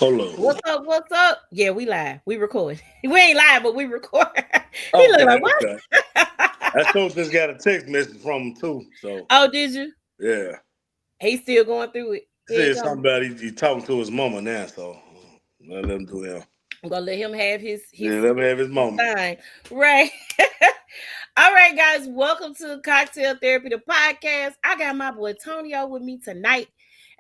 Hold on. What's up? What's up? Yeah, we live. We record. We ain't live, but we record. He look Okay, like okay. I what? sure just got a text message from him too. So Oh, did you? yeah, He's still going through it. he Here it said comes. something about he talking to his mama now. So I let him do him. I'm gonna let him have his Yeah, his let him have his his moment. time. Right. All right, guys. Welcome to Cocktail Therapy, the podcast. I got my boy Tonio with me tonight.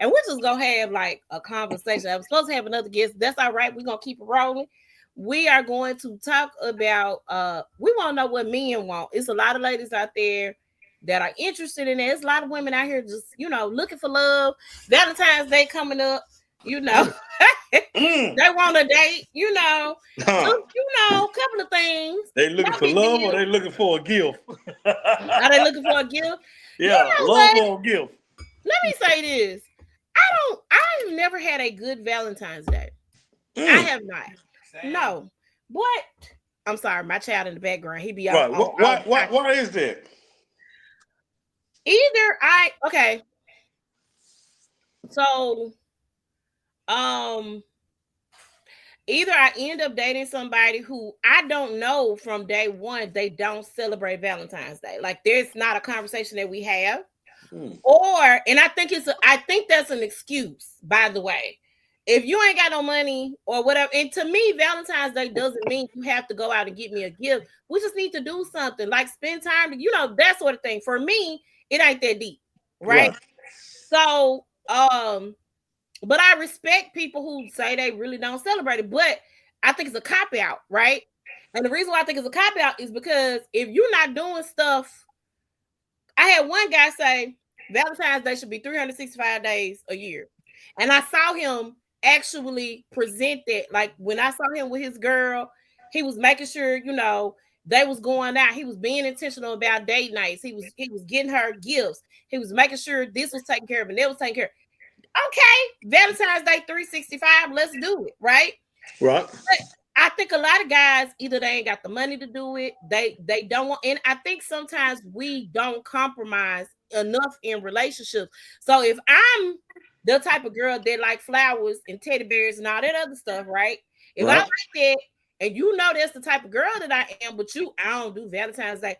And we're just gonna have like a conversation. I was supposed to have another guest. That's all right. We're gonna keep it rolling. We are going to talk about we want to know what men want. It's a lot of ladies out there that are interested in it. There's a lot of women out here just, looking for love. Valentine's Day coming up, you know. Mm, mm. They want a date, just Huh. a couple of things. They No looking for big love or deal. they looking for a gift? Are they looking for a gift? You Yeah, know love what? or a gift. Let me say this. I've never had a good Valentine's Day. I Mm. have not. No. What? I'm sorry, my child in the background. He be off Right. on Why, all why? Why? types. Why is that? Either I okay. So um either I end up dating somebody who I don't know from day one, they don't celebrate Valentine's Day. Like there's not a conversation that we have. Mm. Or, and I think that's an excuse, by the way. If you ain't got no money or whatever, and to me, Valentine's Day doesn't mean you have to go out and get me a gift. We just need to do something like spend time, that sort of thing. For me, it ain't that deep, right? Right. So, but I respect people who say they really don't celebrate it, but I think it's a cop out, right? And the reason why I think it's a cop out is because if you're not doing stuff, I had one guy say Valentine's Day should be 365 days a year. And I saw him actually present that. Like when I saw him with his girl, he was making sure, they was going out. He was being intentional about date nights. He was getting her gifts. He was making sure this was taken care of and that was taken care of. Okay, Valentine's Day 365, let's do it, right? Right. I think a lot of guys either they ain't got the money to do it, they don't want, and I think sometimes we don't compromise enough in relationships. So if I'm the type of girl that like flowers and teddy bears and all that other stuff, right? If I like Right. that, and that's the type of girl that I am, but I don't do Valentine's Day.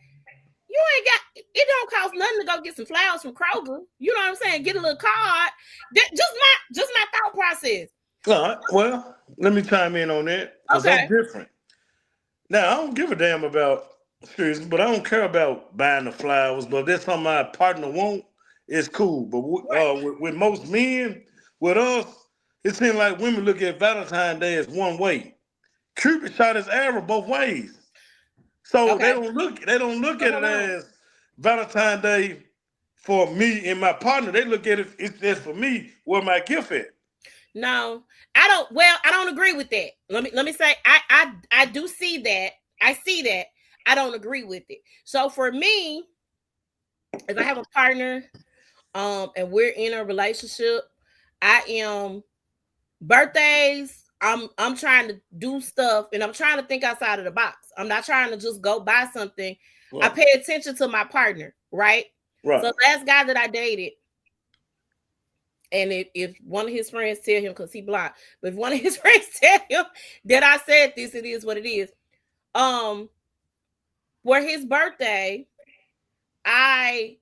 You ain't got it. Don't cost nothing to go get some flowers from Kroger. You know what I'm saying? Get a little card. Just my thought process. All right. Well, let me chime in on that because I'm Okay. different. Now I don't give a damn about seriously, but I don't care about buying the flowers. But if that's something my partner want, it's cool. But Right. with most men, with us, it seems like women look at Valentine's Day as one way. Cupid shot his arrow both ways, so Okay. they don't look So at it hold on. as Valentine's Day for me and my partner. They look at it's just for me where my gift at. No, I don't. Well, I don't agree with that. Let me say, I do see that. I see that. I don't agree with it. So for me, if I have a partner, and we're in a relationship, I am birthdays. I'm trying to do stuff, and I'm trying to think outside of the box. I'm not trying to just go buy something. I Right, pay attention to my partner, right? So right. last guy that I dated, and if one of his friends tell him because he blocked, but if one of his friends tell him that I said this, it is what it is. Um, for his birthday, I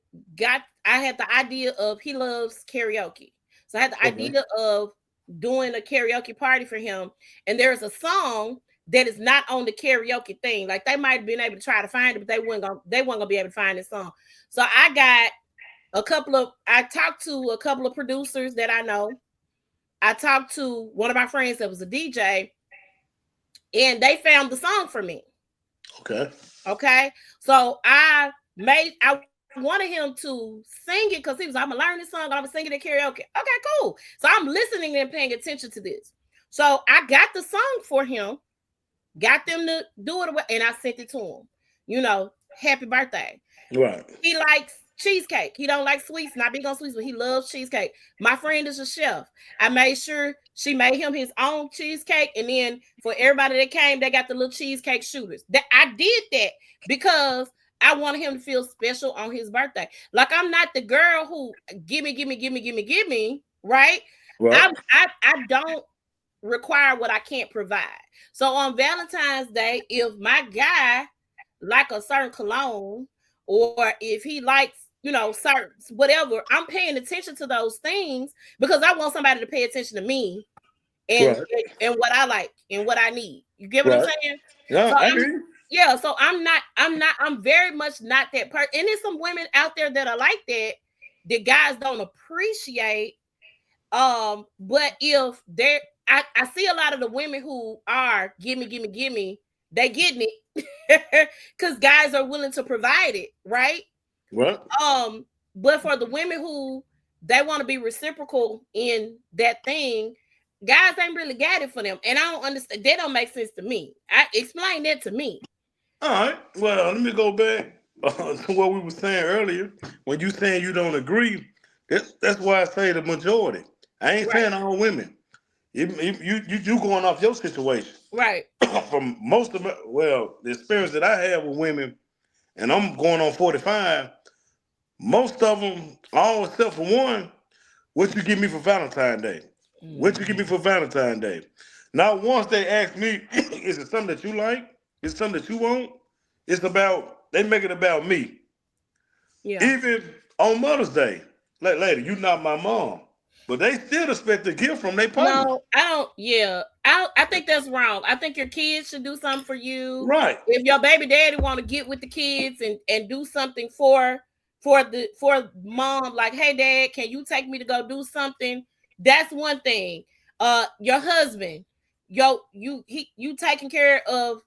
I had the idea of he loves karaoke. So I had the Okay. idea of doing a karaoke party for him. And there's a song that is not on the karaoke thing. Like they might have been able to try to find it, but they weren't gonna be able to find this song. So I talked to a couple of producers that I know. I talked to one of my friends that was a DJ, and they found the song for me. Okay. Okay. So I wanted him to sing it because he was, I'm gonna learn this song, I'm gonna sing it at karaoke. Okay, cool. So I'm listening and paying attention to this. So I got the song for him, got them to do it, and I sent it to him. Happy birthday. Right. He likes cheesecake. He don't like sweets, not big on sweets, but he loves cheesecake. My friend is a chef. I made sure she made him his own cheesecake, and then for everybody that came, they got the little cheesecake shooters. That I did that because I wanted him to feel special on his birthday. Like I'm not the girl who give me, give me, give me, give me, give me. Right? Right. I don't. require what I can't provide. So on Valentine's Day, if my guy like a certain cologne, or if he likes, certain whatever, I'm paying attention to those things because I want somebody to pay attention to me and Right. and what I like and what I need. You get what I'm Right. saying? Yeah, So I hear you. so I'm very much not that person. And there's some women out there that are like that guys don't appreciate. But if they're I see a lot of the women who are gimme, they getting it because guys are willing to provide it, right? What? But for the women who they want to be reciprocal in that thing, guys ain't really got it for them. And I don't understand. That don't make sense to me. Explain that to me. All right. Well, let me go back to what we were saying earlier. When you saying you don't agree, that's why I say the majority. I ain't Right. saying all women. You going off your situation. Right. From most of the experience that I have with women, and I'm going on 45. Most of them, all except for one, what you give me for Valentine's Day? What you give me for Valentine's Day? Now, once they ask me, is it something that you like? Is it something that you want? It's about, they make it about me. Yeah. Even on Mother's Day, like, lady, you not my mom. But they still expect a gift from their partner. No, I don't. Yeah, I think that's wrong. I think your kids should do something for you. Right. If your baby daddy want to get with the kids and do something for mom, like, hey dad, can you take me to go do something? That's one thing. Your husband, you taking care of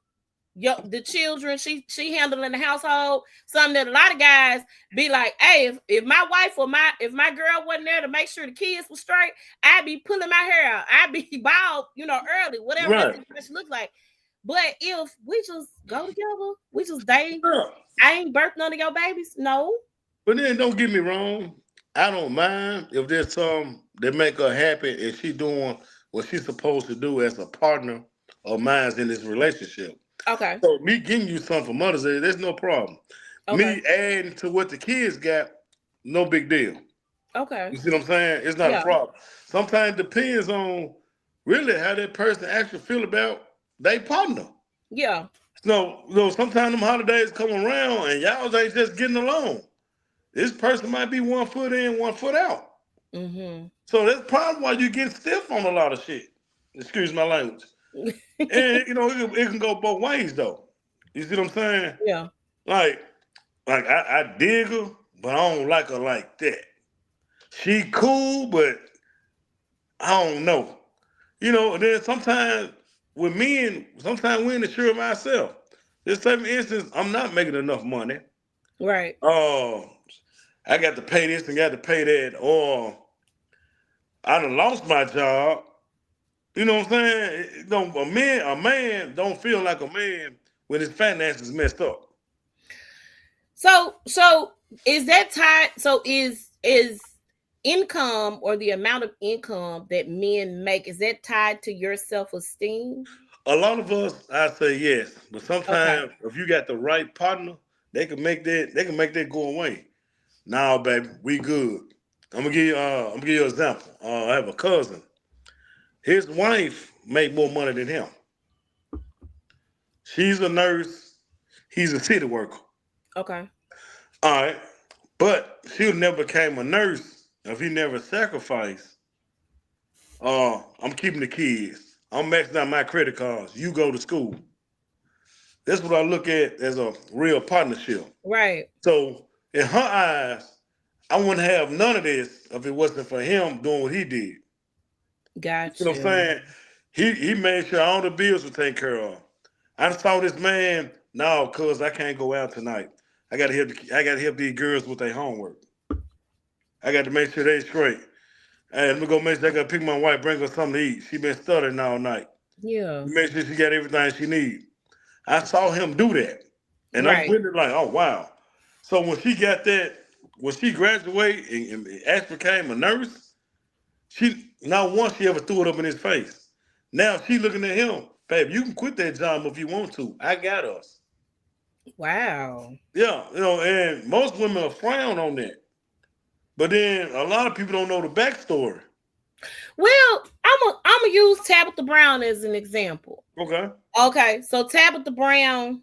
the children, she handling the household. Something that a lot of guys be like, hey, if my wife or if my girl wasn't there to make sure the kids were straight, I'd be pulling my hair out, I'd be bald, early, whatever that situation looks like. But if we just go together, we just date, I ain't birthed none of your babies. No. But then don't get me wrong, I don't mind if there's some that make her happy and she doing what she's supposed to do as a partner of mine in this relationship. Okay. So me giving you something for Mother's Day, there's no problem. Okay. Me adding to what the kids got, no big deal. Okay. You see what I'm saying? It's not a problem. Sometimes it depends on really how that person actually feel about their partner. Yeah. So, sometimes them holidays come around and y'all ain't just getting along. This person might be 1 foot in, 1 foot out. Mm-hmm. So that's probably why you get stiff on a lot of shit. Excuse my language. And it can go both ways though. You see what I'm saying? Yeah. Like I dig her, but I don't like her like that. She cool, but I don't know. And then sometimes with men, sometimes we ain't sure of myself. This certain instance, I'm not making enough money. Right. I got to pay this and got to pay that, or I done lost my job. You know what I'm saying? A man don't feel like a man when his finances messed up. So is that tied? So is income or the amount of income that men make, is that tied to your self-esteem? A lot of us, I say yes, but sometimes if you got the right partner, they can make that go away. Now, baby, we good. I'm gonna give you an example. I have a cousin. His wife make more money than him. She's a nurse. He's a city worker. Okay. All right. But she never became a nurse if he never sacrificed. I'm keeping the kids. I'm maxing out my credit cards. You go to school. That's what I look at as a real partnership. Right. So in her eyes, I wouldn't have none of this if it wasn't for him doing what he did. Gotcha. You know what I'm saying? He made sure all the bills were taken care of. I saw this man, no, cuz I can't go out tonight. I gotta help these girls with their homework. I got to make sure they straight. Hey, let me go make sure I gotta pick my wife, bring her something to eat. She been studying all night. Yeah. Make sure she got everything she need. I saw him do that. And I'm really like, oh wow. So when she graduated and actually became a nurse, not once she ever threw it up in his face. Now she looking at him, babe, you can quit that job if you want to. I got us. Wow. Yeah, and most women are frown on that. But then a lot of people don't know the backstory. Well, I I'm gonna use Tabitha Brown as an example. Okay, so Tabitha Brown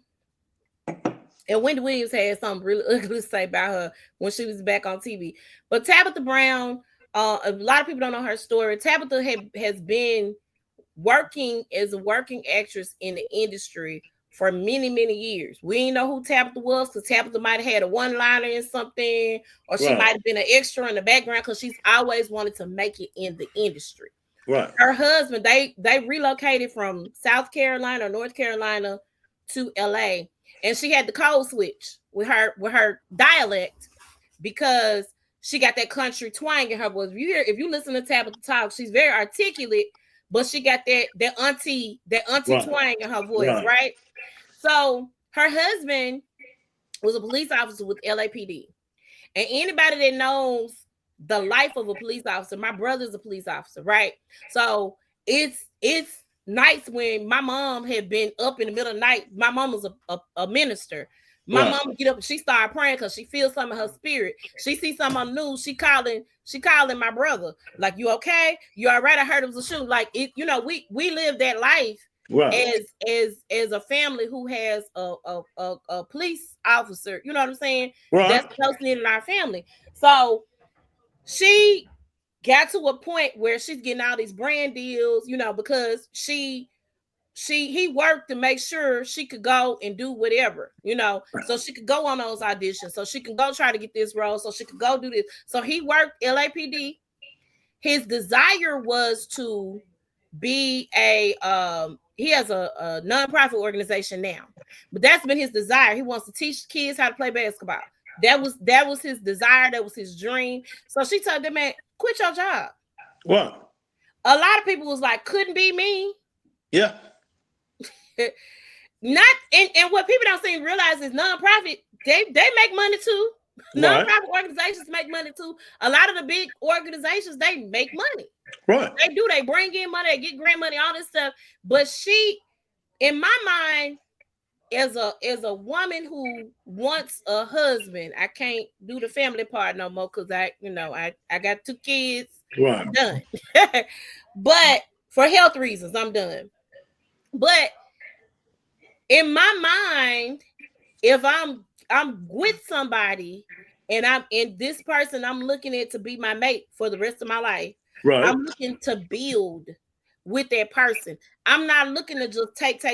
and Wendy Williams had something really ugly to say about her when she was back on TV. But Tabitha Brown, a lot of people don't know her story. Tabitha has been working as a working actress in the industry for many, many years. We didn't know who Tabitha was because Tabitha might have had a one-liner in something, or she might have been an extra in the background because she's always wanted to make it in the industry. Right. Her husband, they relocated from South Carolina or North Carolina to LA, and she had the code switch with her dialect because she got that country twang in her voice. If you listen to Tabitha talk, she's very articulate, but she got that auntie twang in her voice, right? So her husband was a police officer with LAPD, and anybody that knows the life of a police officer, my brother's a police officer, right? So it's nights when my mom had been up in the middle of the night. My mom was a minister. My mom would get up and she started praying because she feels something in her spirit. She sees something on the news. She calling my brother, like, you okay? You all right? I heard it was a shooting. Like, it, we live that life as a family who has a police officer. You know what I'm saying? That's close knit in our family. So she got to a point where she's getting all these brand deals, because he worked to make sure she could go and do whatever, so she could go on those auditions, so she can go try to get this role, so she could go do this. So he worked LAPD. His desire was to be he has a nonprofit organization now, but that's been his desire. He wants to teach kids how to play basketball. That was his desire. That was his dream. So she told them, man, quit your job. What? A lot of people was like, couldn't be me. Yeah. Not and what people don't seem to realize is nonprofit, they make money too. Nonprofit organizations make money too. A lot of the big organizations, they make money. Right. They do. They bring in money. They get grant money, all this stuff. But she, in my mind, as a woman who wants a husband, I can't do the family part no more because I got 2 kids. Right. I'm done. But for health reasons, I'm done. But in my mind, if I'm with somebody and this person I'm looking at to be my mate for the rest of my life, I'm looking to build with that person. I'm not looking to just take.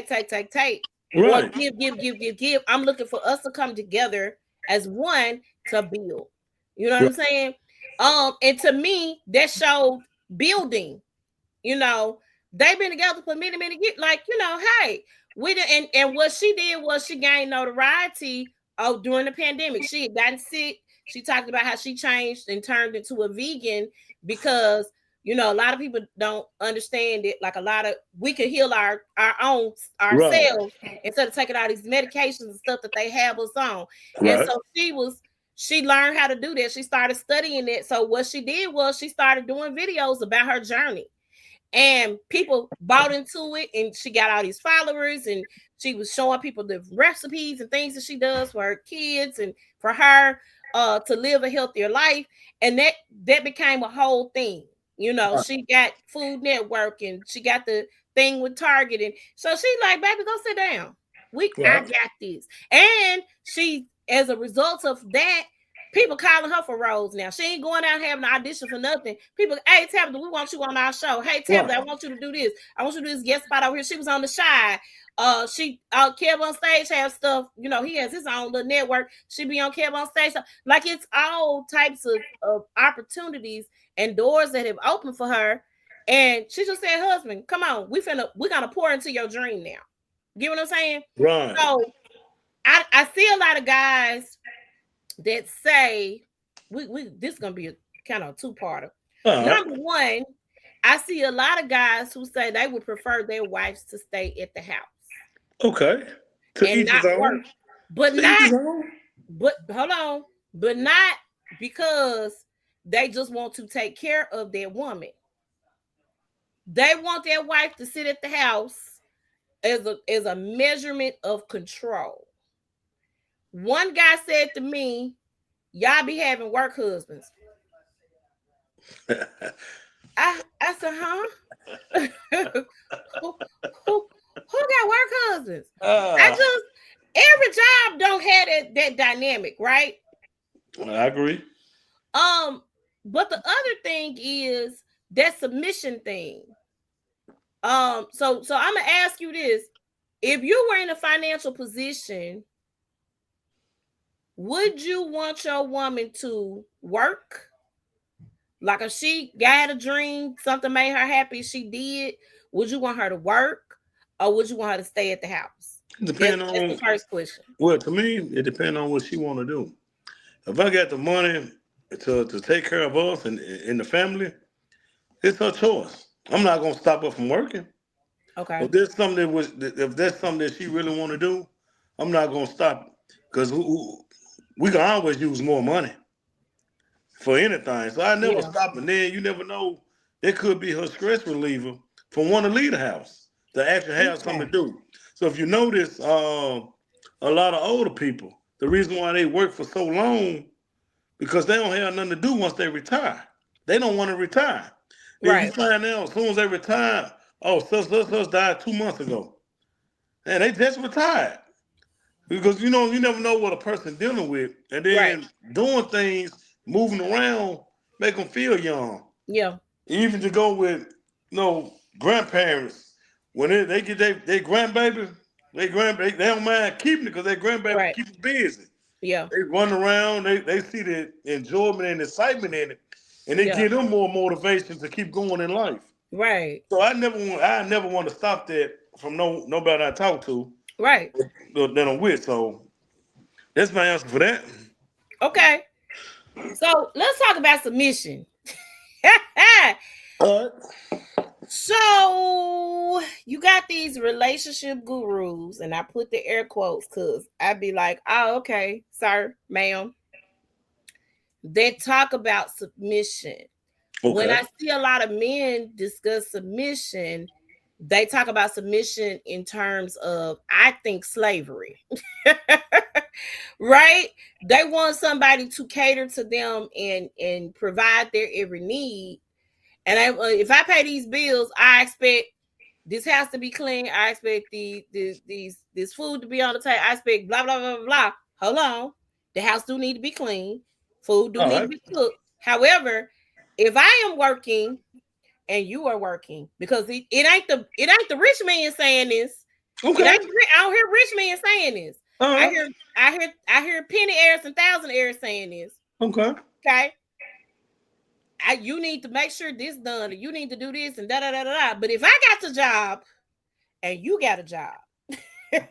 Or give. I'm looking for us to come together as one to build. You know what I'm saying? And to me, that showed building. They've been together for many, many years. Like, hey, and what she did was she gained notoriety during the pandemic. She had gotten sick. She talked about how she changed and turned into a vegan because a lot of people don't understand it. Like, we could heal our own ourselves instead of taking all these medications and stuff that they have us on. And so she learned how to do that. She started studying it. So what she did was she started doing videos about her journey. And people bought into it, and she got all these followers, and she was showing people the recipes and things that she does for her kids and for her to live a healthier life. And that became a whole thing. She got Food Network, and she got the thing with Target. And so she's like, baby, go sit down. I got this. And she, as a result of that, people calling her for roles now. She ain't going out having an audition for nothing. People, hey, Tabitha, we want you on our show. Hey, Tabitha, I want you to do this. I want you to do this guest spot over here. She was on The Shy. Kev on Stage have stuff. He has his own little network. She be on Kev on Stage. Like, it's all types of opportunities and doors that have opened for her. And she just said, husband, come on, we're gonna pour into your dream now. Get what I'm saying? Right. So I see a lot of guys that say this is gonna be a kind of two-parter. Number one, I see a lot of guys who say they would prefer their wives to stay at the house. Okay. And not work. But hold on. But not because they just want to take care of their woman. They want their wife to sit at the house as a measurement of control. One guy said to me, y'all be having work husbands. I said, huh? who got work husbands? I just every job don't have that dynamic, right? I agree. But the other thing is that submission thing. So I'm gonna ask you this: if you were in a financial position, would you want your woman to work? Like if she got a dream, something made her happy, she did. Would you want her to work, or would you want her to stay at the house? That's the first question. Well, to me, it depends on what she want to do. If I got the money to take care of us and in the family, it's her choice. I'm not gonna stop her from working. Okay. If there's something if there's something that she really want to do, I'm not gonna stop because we can always use more money for anything. So I never stop. And then you never know, it could be her stress reliever from wanting to leave the house to actually have something to do. So if you notice, a lot of older people, the reason why they work for so long, because they don't have nothing to do once they retire. They don't want to retire. Right. You find out as soon as they retire, oh, such died 2 months ago. And they just retired. Because you never know what a person dealing with. And then doing things, moving around, make them feel young. Yeah. Even to go with grandparents, when they get their grandbaby, they don't mind keeping it because their grandbaby keep them busy. Yeah. They run around, they see the enjoyment and excitement in it, and they give them more motivation to keep going in life. Right. So I never want to stop that from nobody I talk to. Right. That I'm with. So that's my answer for that. Okay. So let's talk about submission. All right. So you got these relationship gurus, and I put the air quotes because I'd be like, oh, okay, sir, ma'am. They talk about submission. Okay. When I see a lot of men discuss submission, they talk about submission in terms of, I think, slavery. Right? They want somebody to cater to them and provide their every need. And if I pay these bills, I expect this house to be clean. I expect this food to be on the table. I expect blah, blah, blah, blah. Hold on. The house do need to be clean. Food do need to be cooked. However, if I am working and you are working, because it ain't the rich man saying this. Okay. I don't hear rich men saying this. I hear penny heirs and thousand heirs saying this. Okay. You need to make sure this done, or you need to do this and da da da da. But if I got the job and you got a job, I'm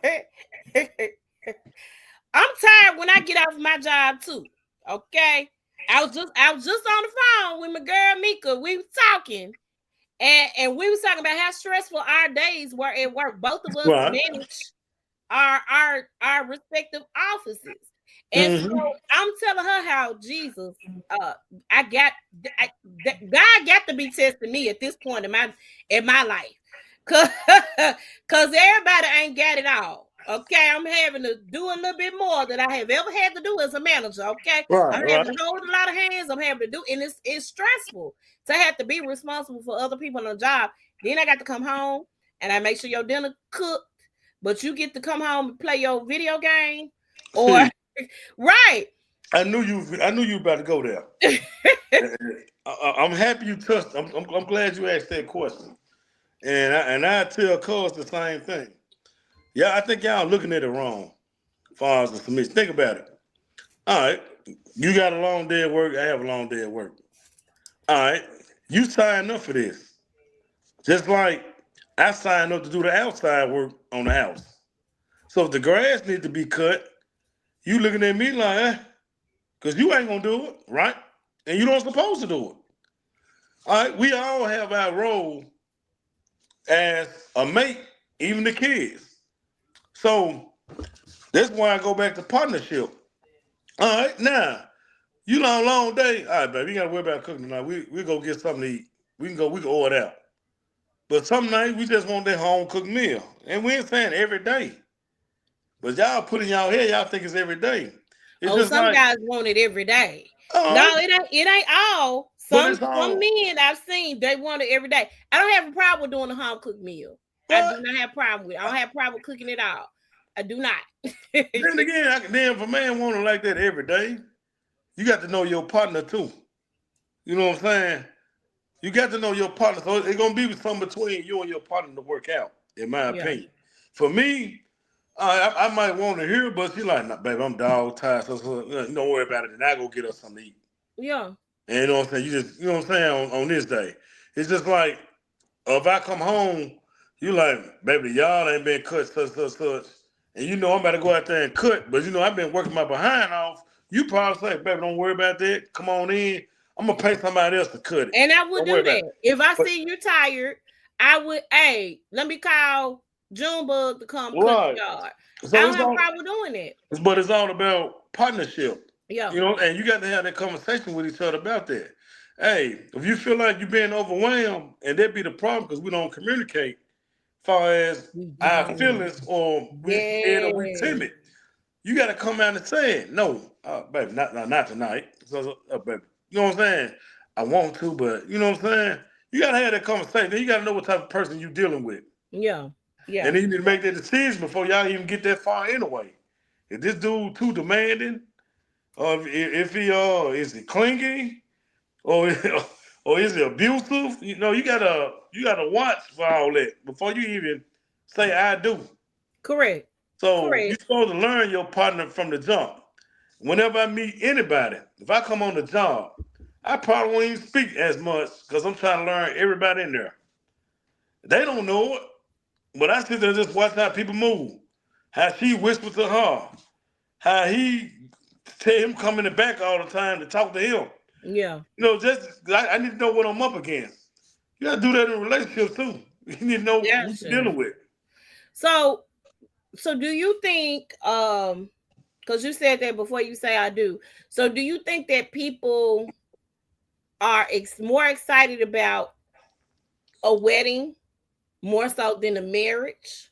tired when I get off my job too. Okay. I was just on the phone with my girl Mika. We was talking. And we was talking about how stressful our days were at work. Both of us manage our respective offices. And so I'm telling her how Jesus, God got to be testing me at this point in my life, cause everybody ain't got it all. Okay, I'm having to do a little bit more than I have ever had to do as a manager. Okay, I'm having to hold a lot of hands. I'm having to do, and it's stressful to have to be responsible for other people on the job. Then I got to come home and I make sure your dinner cooked, but you get to come home and play your video game, or right. I knew you about to go there. I'm happy you touched. I'm glad you asked that question, and I tell cuz the same thing. Yeah, I think y'all looking at it wrong. As far as the submission, think about it. All right, you got a long day at work. I have a long day at work. All right, you signed up for this, just like I signed up to do the outside work on the house. So if the grass needs to be cut, you looking at me like, because you ain't gonna do it, right? And you don't supposed to do it. All right, we all have our role as a mate, even the kids. So that's why I go back to partnership. All right, now you on a long day. All right, baby, you gotta worry about cooking tonight. We go get something to eat. We can order out. But some nights we just want that home cooked meal, and we ain't saying every day. But y'all put in y'all head, y'all think it's every day. It's some guys want it every day. No, it ain't all. Some men I've seen, they want it every day. I don't have a problem with doing a home cooked meal. What? I do not have a problem with it. I don't have a problem with cooking it all. I do not. Then again, if a man want it like that every day, you got to know your partner too. You know what I'm saying? You got to know your partner. So it's gonna be something between you and your partner to work out, in my opinion. For me, I might want to hear, but she's like, nah, baby, I'm dog tired. So don't worry about it. And I go get us something to eat. Yeah. And you know what I'm saying? You know what I'm saying, on this day. It's just like, if I come home, you like, baby, y'all ain't been cut, such. And you know I'm about to go out there and cut, but I've been working my behind off. You probably say, baby, don't worry about that. Come on in. I'm gonna pay somebody else to cut it. And I would do that. If I see you tired, I would, hey, let me call Junebug to come cut the yard. So I don't have a problem doing it. But it's all about partnership. Yeah. And you got to have that conversation with each other about that. Hey, if you feel like you're being overwhelmed, and that be the problem because we don't communicate as far as our feelings, or we scared or we timid, you got to come out and say it. No, baby, not tonight. So, baby, you know what I'm saying? I want to, but you know what I'm saying? You got to have that conversation. Then you got to know what type of person you're dealing with. Yeah. Yeah. And then you need to make that decision before y'all even get that far anyway. If this dude too demanding, or if he is he clingy, or is he abusive? You gotta watch for all that before you even say I do. Correct. So you're supposed to learn your partner from the jump. Whenever I meet anybody, if I come on the job, I probably won't even speak as much because I'm trying to learn everybody in there. They don't know it, but I sit there and just watch how people move, how she whispers to her, how he tell him come in the back all the time to talk to him. Yeah. I need to know what I'm up against. You gotta do that in relationships too. You need to know what you're dealing with. So do you think, because you said that before you say I do. So do you think that people are more excited about a wedding more so than a marriage?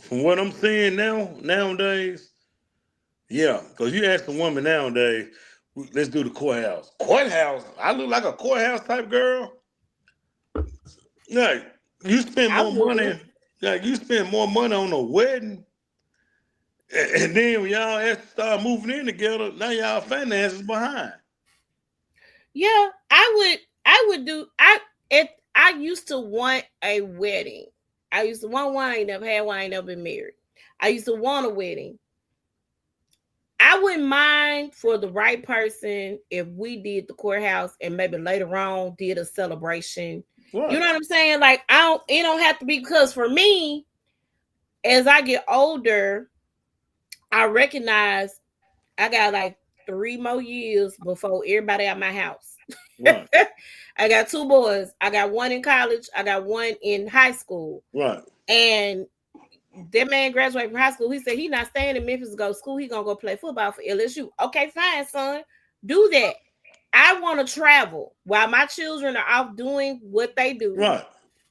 From what I'm seeing nowadays, yeah. Because you ask a woman nowadays, let's do the courthouse. Courthouse? I look like a courthouse type girl. Like, you spend more money. Like, you spend more money on a wedding. And then when y'all start moving in together, now y'all finances behind. Yeah, I would do. I used to want a wedding. I used to want one. I ain't never had one. I ain't never been married. I used to want a wedding. I wouldn't mind for the right person if we did the courthouse and maybe later on did a celebration. Right. You know what I'm saying? Like, it don't have to be, because for me, as I get older, I recognize I got like 3 more years before everybody at my house. Right. I got 2 boys. I got one in college. I got one in high school. Right. And that man graduated from high school. He said he's not staying in Memphis to go to school. He's going to go play football for LSU. Okay, fine, son. Do that. I want to travel while my children are out doing what they do. Right.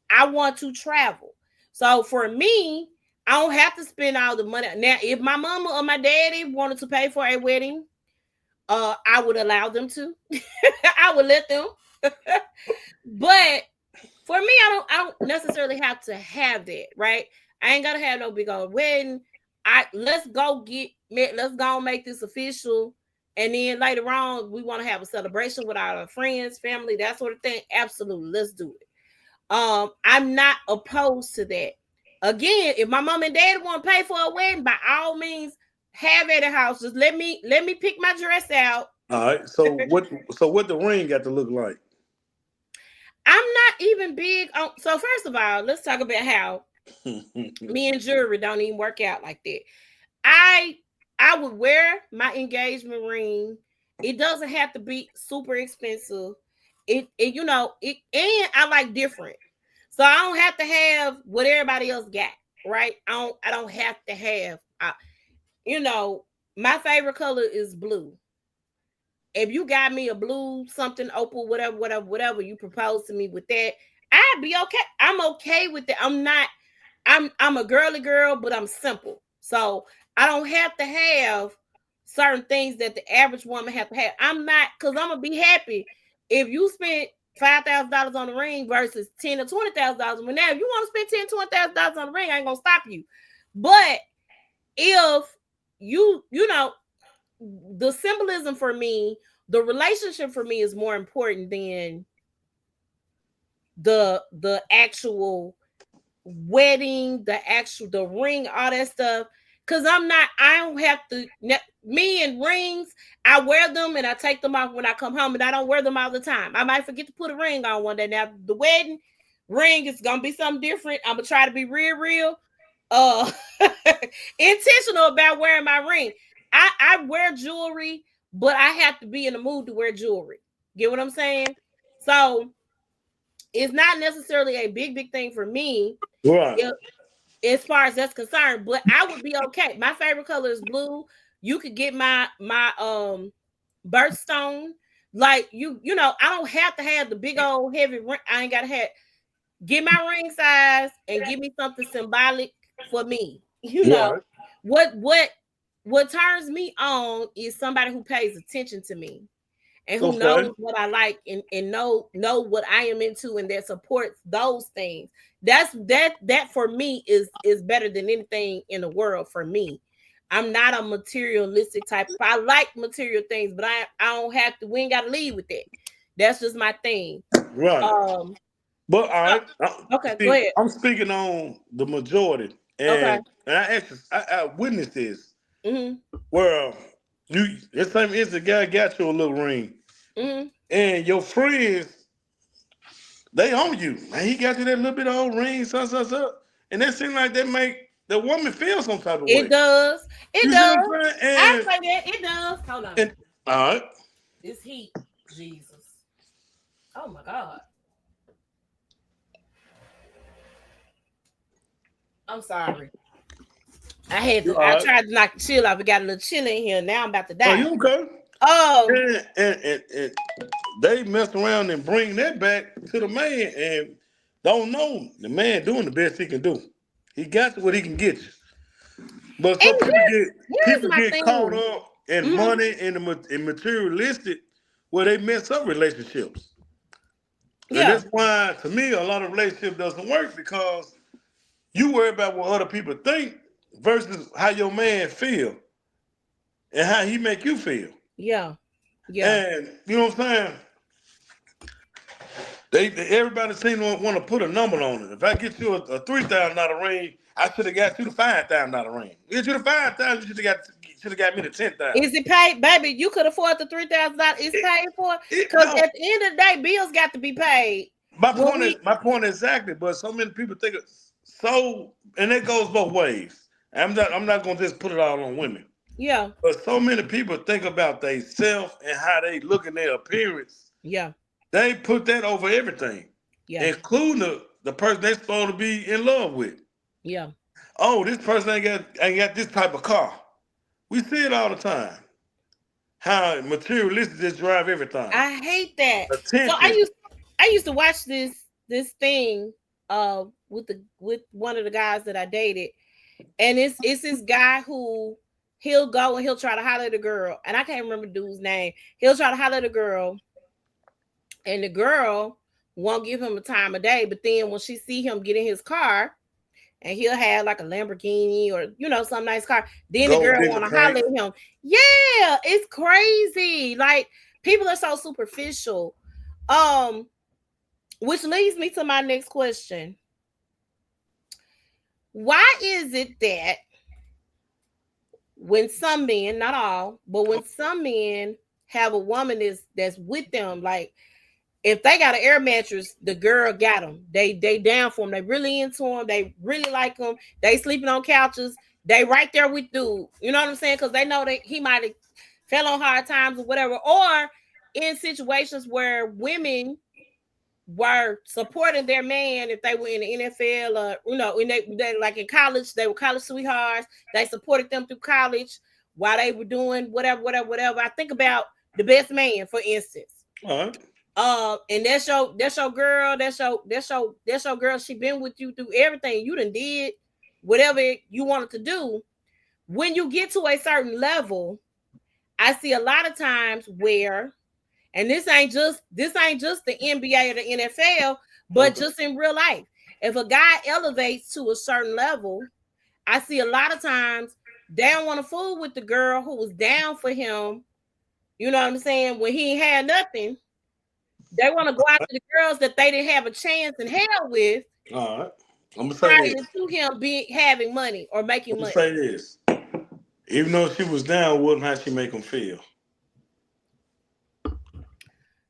I want to travel. So for me, I don't have to spend all the money. Now, if my mama or my daddy wanted to pay for a wedding, I would allow them to. I would let them. But for me, I don't necessarily have to have that, right? I ain't gotta have no big old wedding. Let's go make this official. And then later on, we want to have a celebration with our friends, family, that sort of thing. Absolutely, let's do it. I'm not opposed to that. Again, if my mom and dad want to pay for a wedding, by all means, have it at the house. Just let me pick my dress out. All right. So what the ring got to look like? I'm not even big on. So first of all, let's talk about how me and jewelry don't even work out like that. I would wear my engagement ring. It doesn't have to be super expensive. And I like different. So I don't have to have what everybody else got, right? I don't have to have. My favorite color is blue. If you got me a blue, something opal, whatever you propose to me with that, I'd be okay. I'm okay with it. I'm a girly girl, but I'm simple. So I don't have to have certain things that the average woman have to have. I'm not, because I'm gonna be happy if you spent $5,000 on the ring versus $10,000 or $20,000. Well, now if you want to spend $10,000, $20,000 on the ring, I ain't gonna stop you. But if you know, the symbolism for me, the relationship for me is more important than the actual wedding, the ring, all that stuff. Cause I don't have to. Me and rings, I wear them and I take them off when I come home, and I don't wear them all the time. I might forget to put a ring on one day. Now the wedding ring is gonna be something different. I'm gonna try to be real intentional about wearing my ring. I wear jewelry, but I have to be in the mood to wear jewelry. Get what I'm saying? So it's not necessarily a big thing for me. Right. As far as that's concerned, but I would be okay. My favorite color is blue. You could get my birthstone. Like you know, I don't have to have the big old heavy ring. I ain't gotta have, get my ring size and give me something symbolic for me. You know, what turns me on is somebody who pays attention to me and who knows what I like and know what I am into, and that supports those things. That for me is better than anything in the world for me. I'm not a materialistic type. I like material things, but I don't have to. We ain't got to lead with that. That's just my thing. Right. But all right. Okay, go ahead. I'm speaking on the majority, and I witnessed this. Mm-hmm. Where the same instant guy got you a little ring, and your friends, they own you. Man, he got you that little bit of old ring, and that seems like that make the woman feel some type of way. It does. It you does. I say that it does. Hold on. And, all right. This heat, Jesus. Oh my God. I'm sorry. I tried to knock the chill off. We got a little chill in here. Now I'm about to die. Oh, you okay? Oh. And they mess around and bring that back to the man and don't know the man doing the best he can do. He got what he can get you. But some people get caught up in money and materialistic where they mess up relationships. And that's why, to me, a lot of relationships doesn't work, because you worry about what other people think versus how your man feel and how he make you feel. Yeah. And you know what I'm saying? Everybody seem to want to put a number on it. If I get you a $3,000 ring, I should have got you the $5,000 ring. Get you the $5,000, you should have got me the $10,000. Is it paid, baby? You could afford the $3,000. Is it paid for? Because at the end of the day, bills got to be paid. My point exactly. But so many people think and it goes both ways. I'm not gonna just put it all on women. Yeah. But so many people think about themselves and how they look in their appearance. Yeah. They put that over everything. Yeah. Including the person they're supposed to be in love with. Yeah. Oh, this person ain't got this type of car. We see it all the time. How materialistic just drive everything. I hate that. Attention. So I used to watch this thing with one of the guys that I dated. And it's this guy who he'll go and he'll try to holler at a girl. And I can't remember the dude's name. He'll try to holler at a girl. And the girl won't give him a time of day. But then when she see him get in his car, and he'll have like a Lamborghini or, some nice car, then the girl want to holler at him. Yeah, it's crazy. Like, people are so superficial. Which leads me to my next question. Why is it that when some men, not all, but when some men have a woman that's with them, like if they got an air mattress, the girl got them. They down for them. They really into them. They really like them. They sleeping on couches. They right there with dude. You know what I'm saying? Because they know that he might have fell on hard times or whatever. Or in situations where women were supporting their man, if they were in the NFL or they like in college, they were college sweethearts. They supported them through college while they were doing whatever. I think about The Best Man, for instance. And that's your girl. That's your girl. She been with you through everything. You done did whatever you wanted to do. When you get to a certain level, I see a lot of times where, and this ain't just the NBA or the NFL, but just in real life, if a guy elevates to a certain level, I see a lot of times they don't want to fool with the girl who was down for him. You know what I'm saying? When he ain't had nothing, they want to go after the girls that they didn't have a chance in hell with. All right. I'm gonna say Prior this. to him having money or making money. Say this. Even though she was down with him, how she make him feel?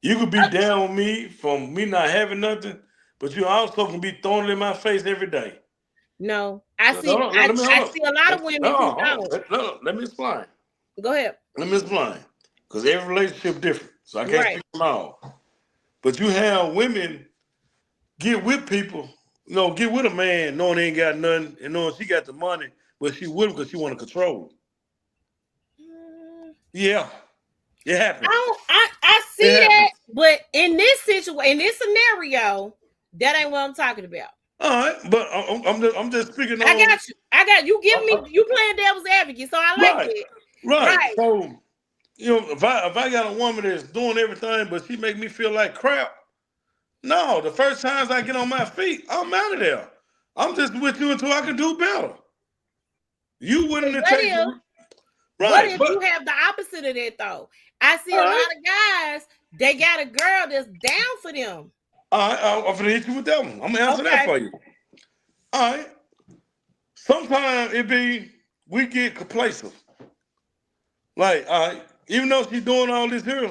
You could be down with me from me not having nothing, but you also can be throwing it in my face every day. No, I see. I see a lot of women who don't. Let me explain. Go ahead. Let me explain. Because every relationship different, so I can't speak them all. But you have women get with people, get with a man knowing they ain't got nothing and knowing she got the money, but she with him because she want to control him. Yeah, it happens. I see that, but in this situation, in this scenario, that ain't what I'm talking about. All right, but I'm just speaking on. I got you. Give me you playing devil's advocate, so I like it. Right. So if I got a woman that's doing everything, but she make me feel like crap. No, the first times I get on my feet, I'm out of there. I'm just with you until I can do better. You wouldn't have taken. What if you have the opposite of that though? I see a lot of guys, they got a girl that's down for them. All right, I'm gonna hit you with that one. I'm gonna answer that for you. All right. Sometimes we get complacent. Like, all right, even though she's doing all this here,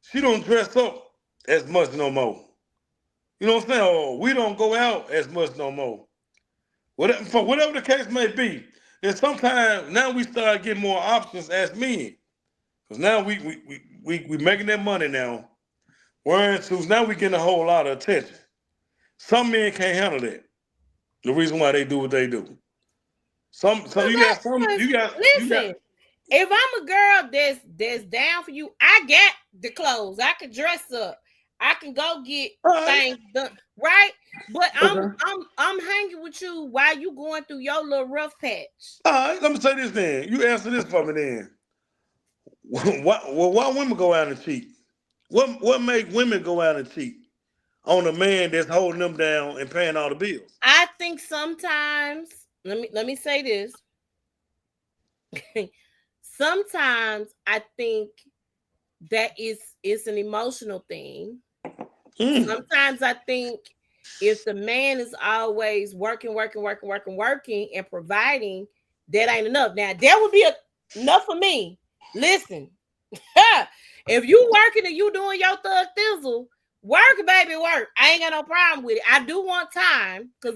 she don't dress up as much no more. You know what I'm saying? Or we don't go out as much no more. Whatever the case may be. And sometimes now we start getting more options as men. Because now we making that money now. Whereas now we getting a whole lot of attention. Some men can't handle that. The reason why they do what they do. Listen. If I'm a girl that's down for you, I got the clothes. I can dress up. I can go get things done, right? But I'm hanging with you while you going through your little rough patch. All right, let me say this then. You answer this for me then. Why women go out and cheat? What make women go out and cheat on a man that's holding them down and paying all the bills? I think sometimes, let me say this. Sometimes I think that it's an emotional thing. Sometimes I think if the man is always working and providing, that ain't enough. Now that would be enough for me. Listen, if you working and you doing your thug thizzle, work, baby, work. I ain't got no problem with it. I do want time because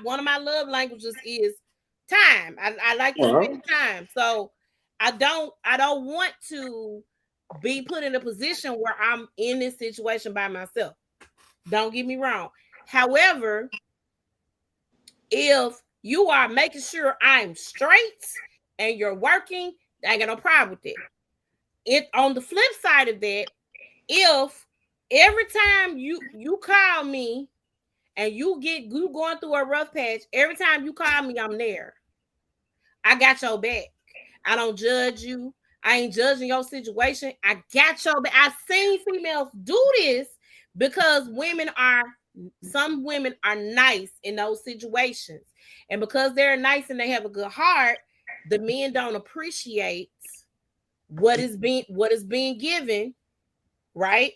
one of my love languages is time. I like to spend time. So I don't want to be put in a position where I'm in this situation by myself. Don't get me wrong. However, if you are making sure I'm straight and you're working, I ain't got no problem with it. On the flip side of that, if every time you call me and you going through a rough patch, every time you call me, I'm there. I got your back. I don't judge you. I ain't judging your situation. I got your back. I've seen females do this because some women are nice in those situations. And because they're nice and they have a good heart, the men don't appreciate what is being given, right?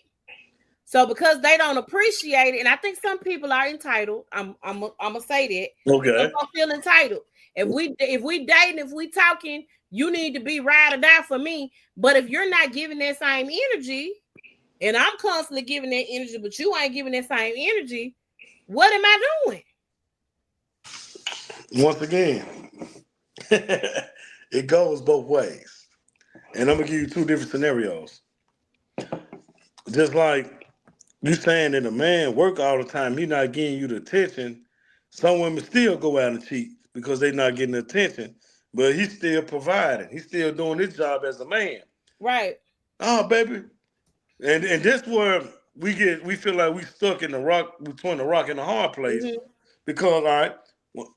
So because they don't appreciate it, and I think some people are entitled. I'm gonna say that. Okay. I feel entitled. If we dating, if we talking, you need to be ride or die for me. But if you're not giving that same energy, and I'm constantly giving that energy, but you ain't giving that same energy, what am I doing? Once again, it goes both ways. And I'm gonna give you two different scenarios. Just like you saying that a man work all the time, he not getting you the attention. Some women still go out and cheat because they not getting the attention, but he's still providing. He's still doing his job as a man. Right. Oh, baby. And that's where we feel like we stuck in between the rock and the hard place. Mm-hmm. Because, all right,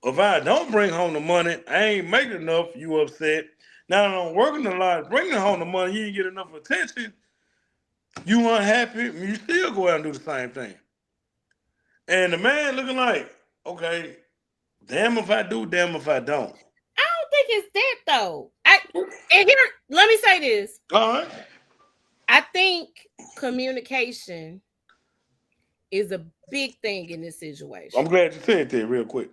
if I don't bring home the money, I ain't making enough, you upset. Now, working a lot, bringing home the money, you didn't get enough attention. You unhappy, you still go out and do the same thing. And the man looking like, okay, damn if I do, damn if I don't. I don't think it's that though. And here, let me say this. All right. I think communication is a big thing in this situation. I'm glad you said that real quick.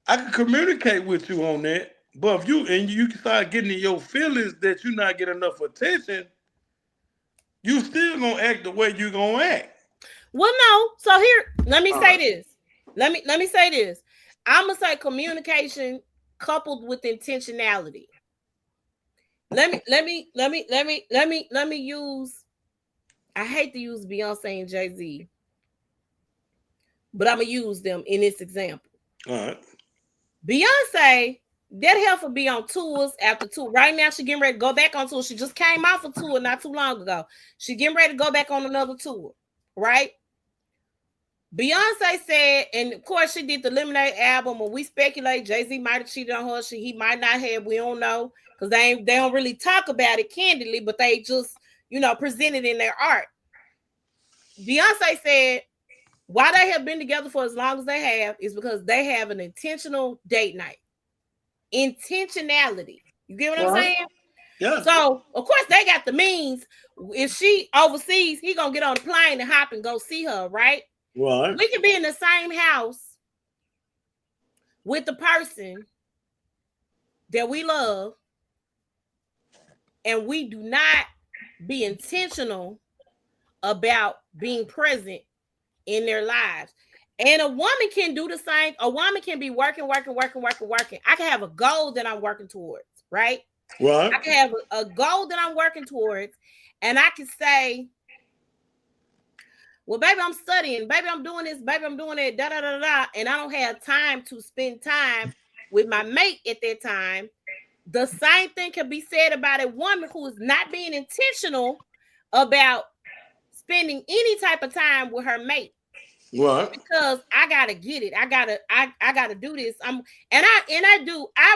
I can communicate with you on that, but if you start getting in your feelings that you not get enough attention, you still gonna act the way you gonna act. Well, no. So here, let me say this. Let me say this. I'm gonna say communication coupled with intentionality. Let me use. I hate to use Beyonce and Jay-Z, but I'm gonna use them in this example. All right. Beyonce, that heifer be on tours after tour. Right now, she getting ready to go back on tour. She just came off a tour not too long ago. She getting ready to go back on another tour, right? Beyonce said, and of course, she did the Lemonade album. When we speculate, Jay-Z might have cheated on her. He might not have. We don't know because they don't really talk about it candidly, but they just present it in their art. Beyonce said, why they have been together for as long as they have is because they have an intentional date night. Intentionality. You get what I'm saying? Yeah. So, of course, they got the means. If she overseas, he going to get on the plane and hop and go see her, right? Right. We can be in the same house with the person that we love, and we do not be intentional about being present in their lives. And a woman can do the same. A woman can be working. I can have a goal that I'm working towards, right? Right. I can have a goal that I'm working towards, and I can say, well, baby, I'm studying. Baby, I'm doing this. Baby, I'm doing that. Da da da da. And I don't have time to spend time with my mate at that time. The same thing can be said about a woman who is not being intentional about spending any type of time with her mate. Right. Because I gotta get it. I gotta do this. I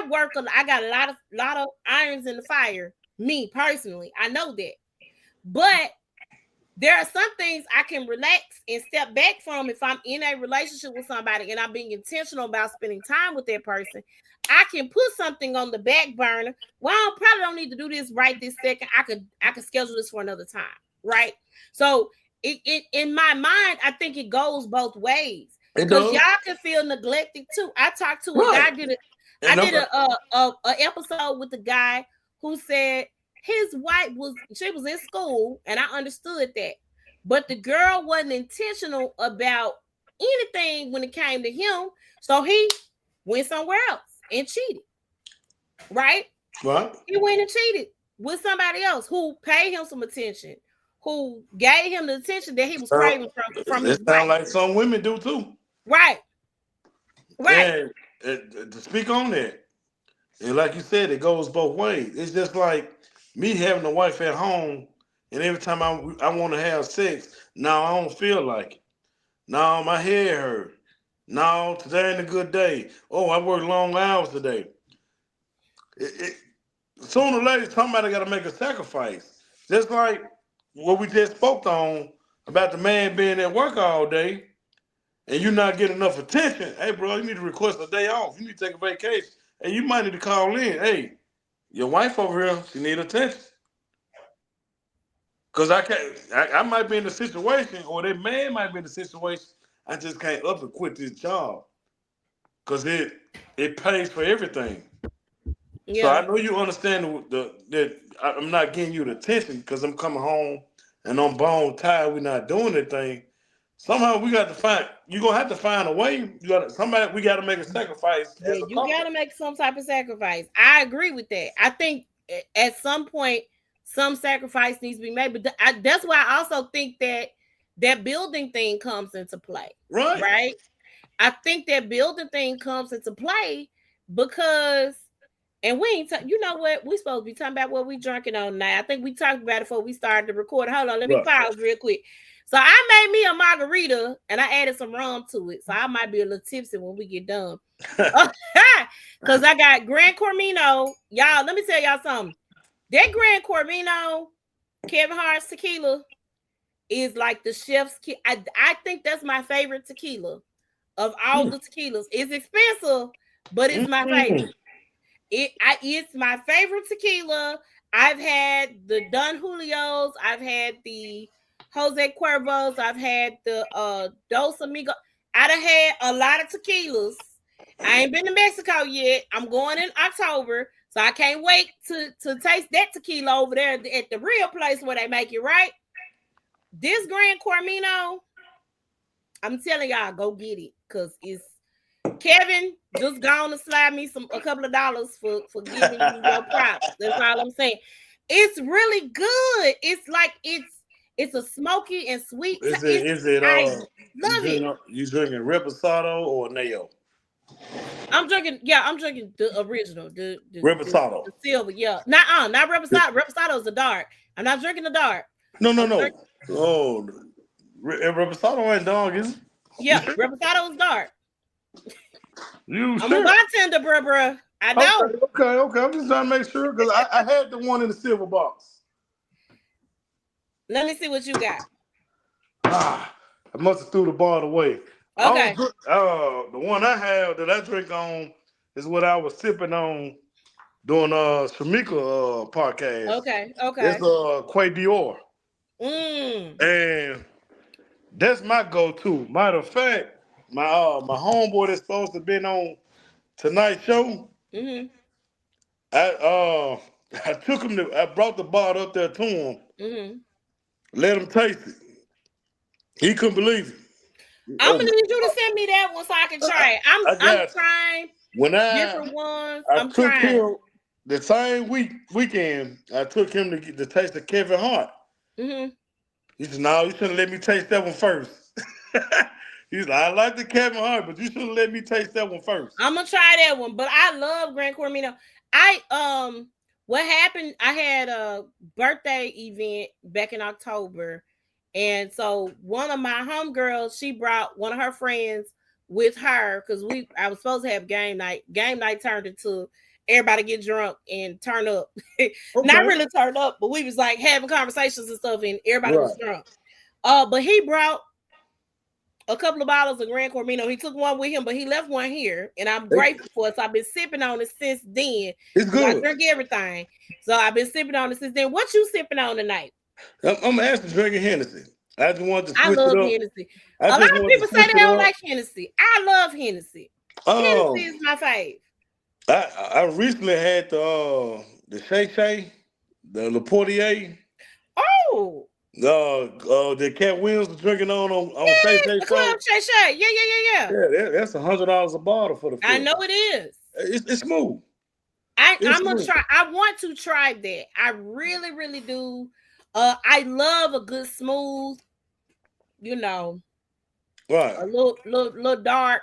work. I got a lot of irons in the fire. Me personally, I know that. But there are some things I can relax and step back from if I'm in a relationship with somebody and I'm being intentional about spending time with that person. I can put something on the back burner. Well, I probably don't need to do this right this second. I could schedule this for another time, right? So it in my mind, I think it goes both ways because y'all can feel neglected too. I talked to a guy. I did a episode with a guy who said his wife was in school, and I understood that, but the girl wasn't intentional about anything when it came to him, so he went somewhere else and cheated. Right? He went and cheated with somebody else who paid him some attention, who gave him the attention that he was craving from his wife. It sounds like some women do too. Right. And to speak on that, and like you said, it goes both ways. It's just like me having a wife at home, and every time I want to have sex, now I don't feel like it. No, my head hurt. No, today ain't a good day. Oh, I worked long hours today. Sooner or later, somebody got to make a sacrifice. Just like what we just spoke on about the man being at work all day, and you not getting enough attention. Hey, bro, you need to request a day off. You need to take a vacation. Hey, you might need to call in. Hey, your wife over here, she need attention. Because I might be in the situation, or that man might be in the situation, I just can't up and quit this job. Because it pays for everything. Yeah. So I know you understand that I'm not getting you the attention because I'm coming home and I'm bone tired. We're not doing anything. Somehow we got to find. You're gonna have to find a way. We got to make a sacrifice. Yeah, you got to make some type of sacrifice. I agree with that. I think at some point some sacrifice needs to be made, but that's why I also think that building thing comes into play. Right. I think that building thing comes into play because, and we ain't. You know what? We supposed to be talking about what we drinking on now. I think we talked about it before we started to record. Hold on, let me pause real quick. So I made me a margarita and I added some rum to it. So I might be a little tipsy when we get done. Because I got Gran Cormino. Y'all, let me tell y'all something. That Grand Corvino, Kevin Hart's tequila, is like the chef's key. I think that's my favorite tequila of all the tequilas. It's expensive, but it's my favorite. It's my favorite tequila. I've had the Don Julio's, I've had the Jose Cuervos, I've had the Dos Amigos. I done had a lot of tequilas. I ain't been to Mexico yet. I'm going in October, so I can't wait to taste that tequila over there at the real place where they make it right. This Grand Cormino, I'm telling y'all, go get it, because it's Kevin just gone to slide me a couple of dollars for giving you your props. That's all I'm saying. It's really good. It's like it's a smoky and sweet. Is it I love it. You drinking Reposado or Neo? I'm drinking the original, the Reposado. the silver, yeah. Not Reposado. Reposado is the dark. I'm not drinking the dark. No. Oh, Reposado ain't dog, is it? Yeah, Reposado is dark. I'm sure? A bartender, bruh. I know. Okay. I'm just trying to make sure, because I had the one in the silver box. Let me see what you got. I must have threw the bottle away. Okay. The one I have that I drink on is what I was sipping on during Shamika podcast. Okay. It's Quay Dior. And that's my go-to. Matter of fact, my homeboy that's supposed to been on tonight's show. I took him I brought the bottle up there to him. Let him taste it. He couldn't believe it. I'm gonna need you to send me that one so I can try it. I'm trying different ones. I'm trying. Him the same weekend. I took him to get the taste of Kevin Hart. He said, "No, you shouldn't let me taste that one first." He's like, "I like the Kevin Hart, but you shouldn't let me taste that one first." I'm gonna try that one, but I love Grand Cormino. What happened? I had a birthday event back in October, and so one of my homegirls, she brought one of her friends with her because I was supposed to have game night. Game night turned into everybody get drunk and turn up. Not really turned up, but we was like having conversations and stuff, and everybody was drunk. But he brought a couple of bottles of Grand Cormino. He took one with him, but he left one here, and I'm grateful for it. So I've been sipping on it since then. It's good. I drink everything, so I've been sipping on it since then. What you sipping on tonight? I'm actually drinking Hennessy. I just want to switch I love it up. Hennessy. A lot of people say they don't like Hennessy. I love Hennessy. Hennessy is my fave. I recently had the Shay, the Le Portier. Oh. The Cat Williams was drinking on Shay. The Club Shay. Yeah. Yeah, that's $100 a bottle for the food. I know it is. It's smooth. I'm gonna try. I want to try that. I really, really do. I love a good smooth, right? A little dark.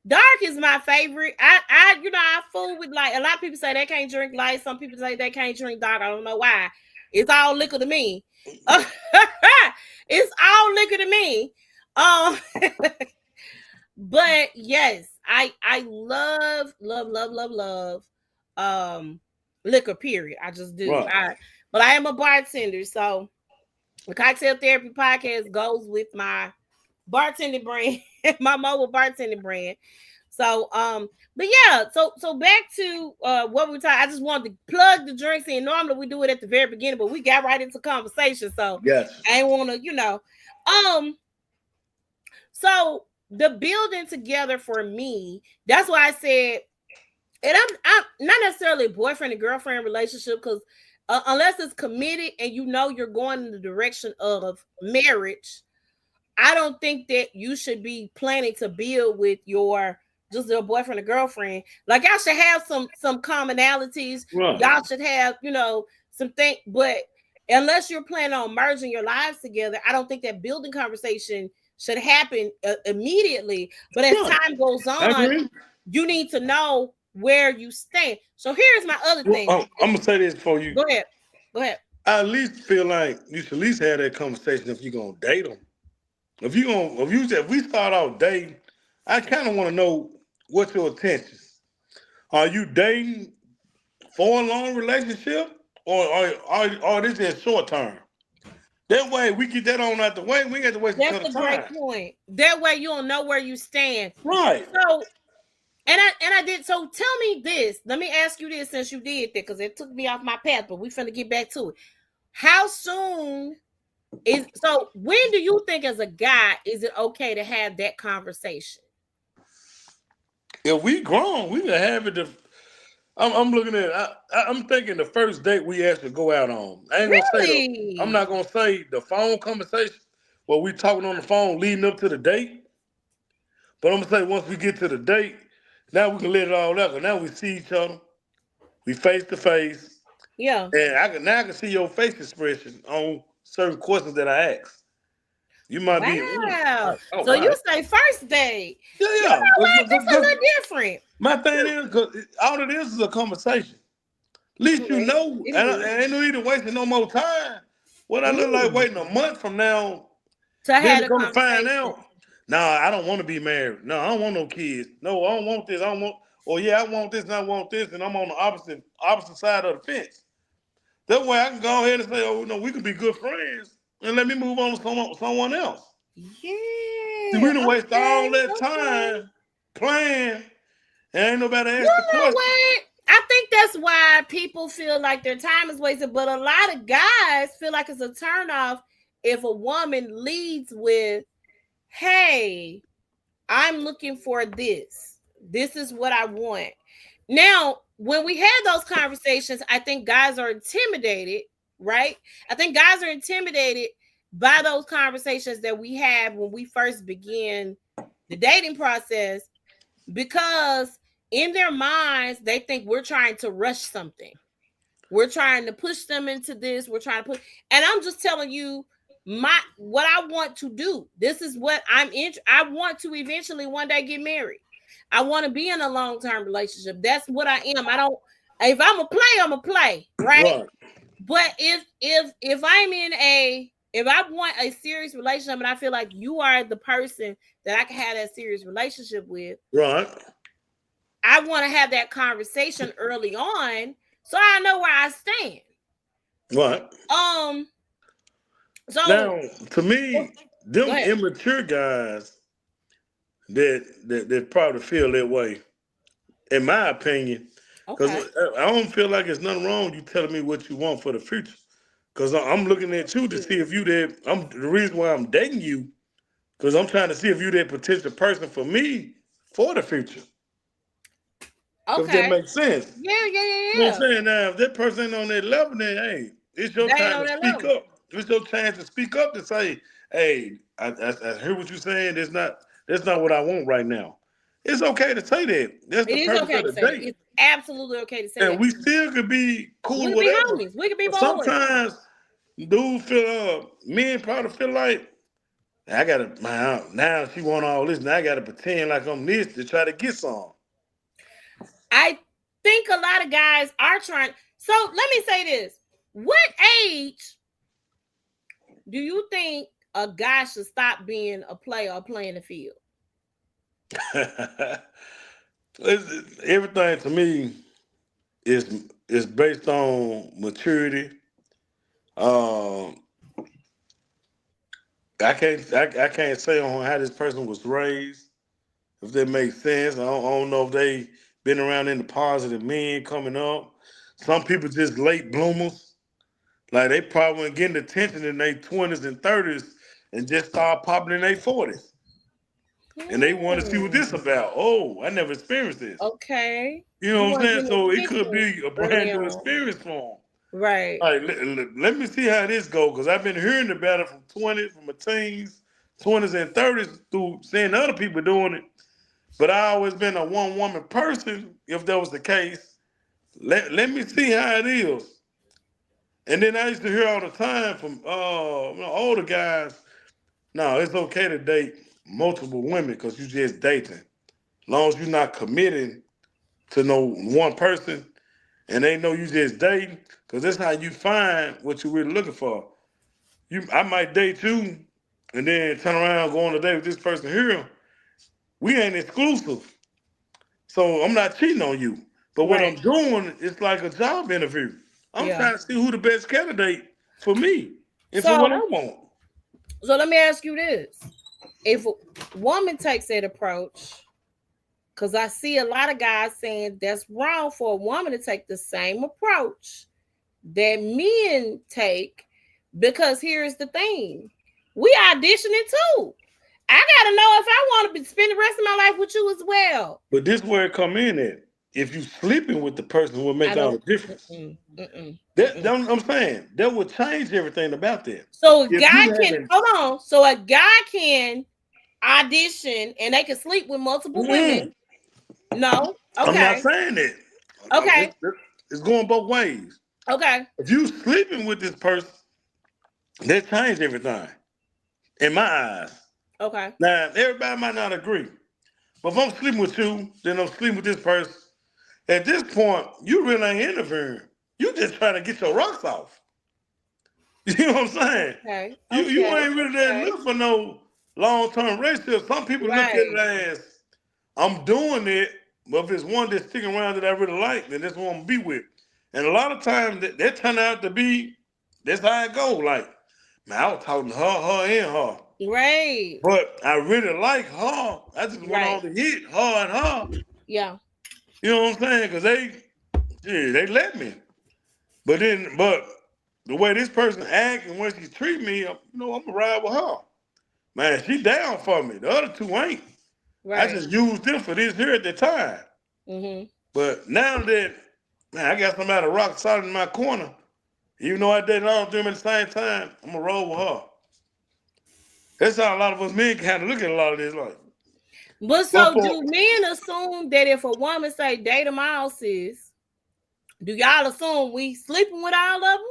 Dark is my favorite. I fool with, like, a lot of people say they can't drink light. Some people say they can't drink dark. I don't know why. It's all liquor to me. It's all liquor to me. But yes, I love liquor, period. I just do. Right. But I am a bartender, so the Cocktail Therapy Podcast goes with my bartending brand, my mobile bartending brand. So but yeah, so back to what we talking. I just wanted to plug the drinks in. Normally we do it at the very beginning, but we got right into conversation, so yes. I ain't want to, so the building together for me, that's why I said, and I'm not necessarily a boyfriend and girlfriend relationship, because unless it's committed and you're going in the direction of marriage, I don't think that you should be planning to build with your boyfriend or girlfriend. Like, y'all should have some commonalities. Right. Y'all should have, some things, but unless you're planning on merging your lives together, I don't think that building conversation should happen immediately. But as time goes on, you need to know where you stand. So here's my other thing. I'm gonna say this for you. Go ahead. I at least feel like you should at least have that conversation if you're gonna date them. If we start out dating, I kind of want to know what's your intentions. Are you dating for a long relationship, or this is short term. That way we get that on out the way. We ain't got to waste each That's other's a great time. point. That way you don't know where you stand. Right. So, and I did. So tell me this. Let me ask you this since you did that because it took me off my path. But we finna get back to it. How soon is so? When do you think, as a guy, is it okay to have that conversation? If we grown, we can have it. I'm looking at. I'm thinking the first date we actually go out on. I ain't gonna say the. I'm Really? not gonna say the phone conversation where we talking on the phone leading up to the date. But I'm gonna say once we get to the date, now we can let it all out. 'Cause now we see each other. We face to face, Yeah. and I can see your face expression on certain questions that I ask. You might be, Wow. like, oh So you wow, say first date. yeah, You yeah. know what? That's a little different. My thing is, cause all it is a conversation. At least you Correct. know, It and is. ain't no need to wasting no more time. What I look like Mm. waiting a month from now, To then have to a come to find conversation. out, nah, I don't want to be married. No, I don't want no kids. No, I don't want this. I don't want, or yeah, I want this and I want this, and I'm on the opposite side of the fence. That way I can go ahead and say, oh no, we can be good friends, and let me move on to someone else. See, we Yeah. done waste all Okay. that Okay. time playing, and ain't nobody You asked the know question. what? I think that's why people feel like their time is wasted. But a lot of guys feel like it's a turnoff if a woman leads with, "Hey, I'm looking for this. This is what I want." Now, when we have those conversations, I think guys are intimidated, right? I think guys are intimidated by those conversations that we have when we first begin the dating process because in their minds, they think we're trying to rush something. We're trying to push them into this. We're trying to put, and I'm just telling you my what I want to do. This is what I'm in. I want to eventually one day get married. I want to be in a long-term relationship. That's what I am. I don't. If I'm a play, I'm a play, right? Right, But if I'm in a if I want a serious relationship and I feel like you are the person that I can have that serious relationship with, right, I want to have that conversation early on so I know where I stand. right. Um, so Now, to go me, them ahead. immature guys that probably feel that way, in my opinion, because Okay. I don't feel like there's nothing wrong with you telling me what you want for the future. Because I'm looking at you to see if you that. I'm the reason why I'm dating you, because I'm trying to see if you that potential person for me for the future. If that Okay. makes sense. Yeah, yeah, yeah, You know what I'm yeah. saying? Now, if that person ain't on that level, then hey, it's your They ain't time on to that speak level. up. It's your chance to speak up to say, hey, I hear what you're saying. That's not what I want right now. It's okay to say that. That's It the is purpose okay of to the say that. date. It's absolutely okay to say And that. we still could be We cool or could be whatever. homies. We could be But boys. sometimes dudes feel men probably feel like I gotta man, now she want all this. Now I gotta pretend like I'm this to try to get some. I think a lot of guys are trying. So let me say this. What age do you think a guy should stop being a player or playing the field? Everything to me is based on maturity. Um, I can't say on how this person was raised. If that makes sense, I don't know if they been around any positive men coming up. Some people just late bloomers. Like they probably weren't getting attention in their 20s and 30s and just start popping in their 40s. And they want to see what Hmm. this about. Oh, I never experienced this. Okay. You know You what I'm want to saying? get So it could attention be a brand early new on. experience for them. Right. All right, let me see how this goes because I've been hearing about it from my teens, 20s, and 30s through seeing other people doing it. But I always been a one woman person. If that was the case, let me see how it is. And then I used to hear all the time from older guys. No, it's okay to date multiple women because you just dating. As long as you're not committing to no one person and they know you just dating, because that's how you find what you're really looking for. I might date you and then turn around go on a date with this person here. We ain't exclusive. So I'm not cheating on you. But what I'm Right. doing is like a job interview. I'm trying to see who the best candidate for me and So- for what I want. So let me ask you this. If a woman takes that approach, because I see a lot of guys saying that's wrong for a woman to take the same approach that men take, because here's the thing. We auditioning too. I gotta know if I want to spend the rest of my life with you as well. But this where it come in at. If you sleeping with the person will make all the difference. I'm saying that would change everything about that. So a guy can hold on. So a guy can audition and they can sleep with multiple women. No. Okay. I'm not saying that. Okay. It's going both ways. Okay. If you sleeping with this person, that changed everything in my eyes. Okay. Now, everybody might not agree. But if I'm sleeping with you, then I'm sleeping with this person. At this point, you really ain't interfering. You just trying to get your rocks off. You know what I'm saying? Okay. You ain't really there looking for no long-term relationship. Some people look at it as, I'm doing it, but if it's one that's sticking around that I really like, then that's what I'm gonna be with. And a lot of times that turn out to be, that's how it go. Like, man, I was talking to her and her. Right. But I really like her. I just went on to hit her and her. Yeah. You know what I'm saying? Because they let me. But the way this person act and when she treat me, I'm gonna ride with her. Man, she down for me. The other two ain't. Right. I just used them for this here at the time. Mm-hmm. But now that, man, I got somebody rock solid in my corner, even though I did all of them at the same time, I'm gonna roll with her. That's how a lot of us men kind of look at a lot of this like. But so do men assume that if a woman say date them all, sis, do y'all assume we sleeping with all of them?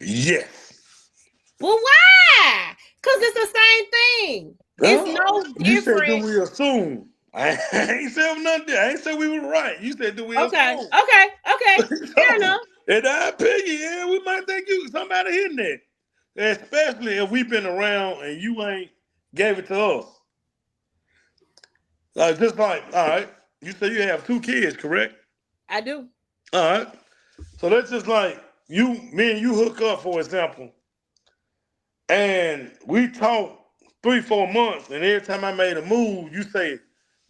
Yes. Well, why? Because it's the same thing. It's no different. You said, do we assume? I ain't said nothing. I ain't said we were right. You said, do we assume? Okay. Fair enough. In our opinion, yeah, we might think somebody hitting that. Especially if we've been around and you ain't gave it to us. Just like, all right, you say you have 2 kids, correct? I do. All right. So that's just like me and you hook up, for example, and we talk 3-4 months, and every time I made a move, you say,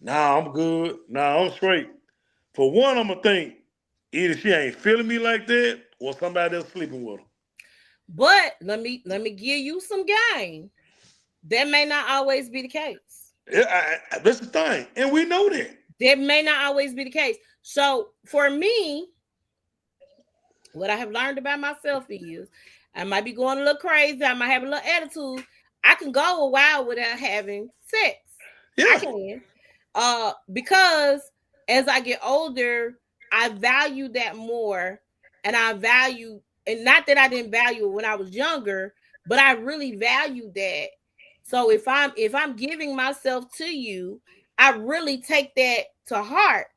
nah, I'm good. Nah, I'm straight. For one, I'm going to think either she ain't feeling me like that or somebody else sleeping with her. But let me give you some game. That may not always be the case. That's the thing. And we know that. That may not always be the case. So for me, what I have learned about myself is I might be going a little crazy. I might have a little attitude. I can go a while without having sex. Yeah. I can. Because as I get older, I value that more. And and not that I didn't value it when I was younger, but I really value that. So if I'm giving myself to you, I really take that to heart.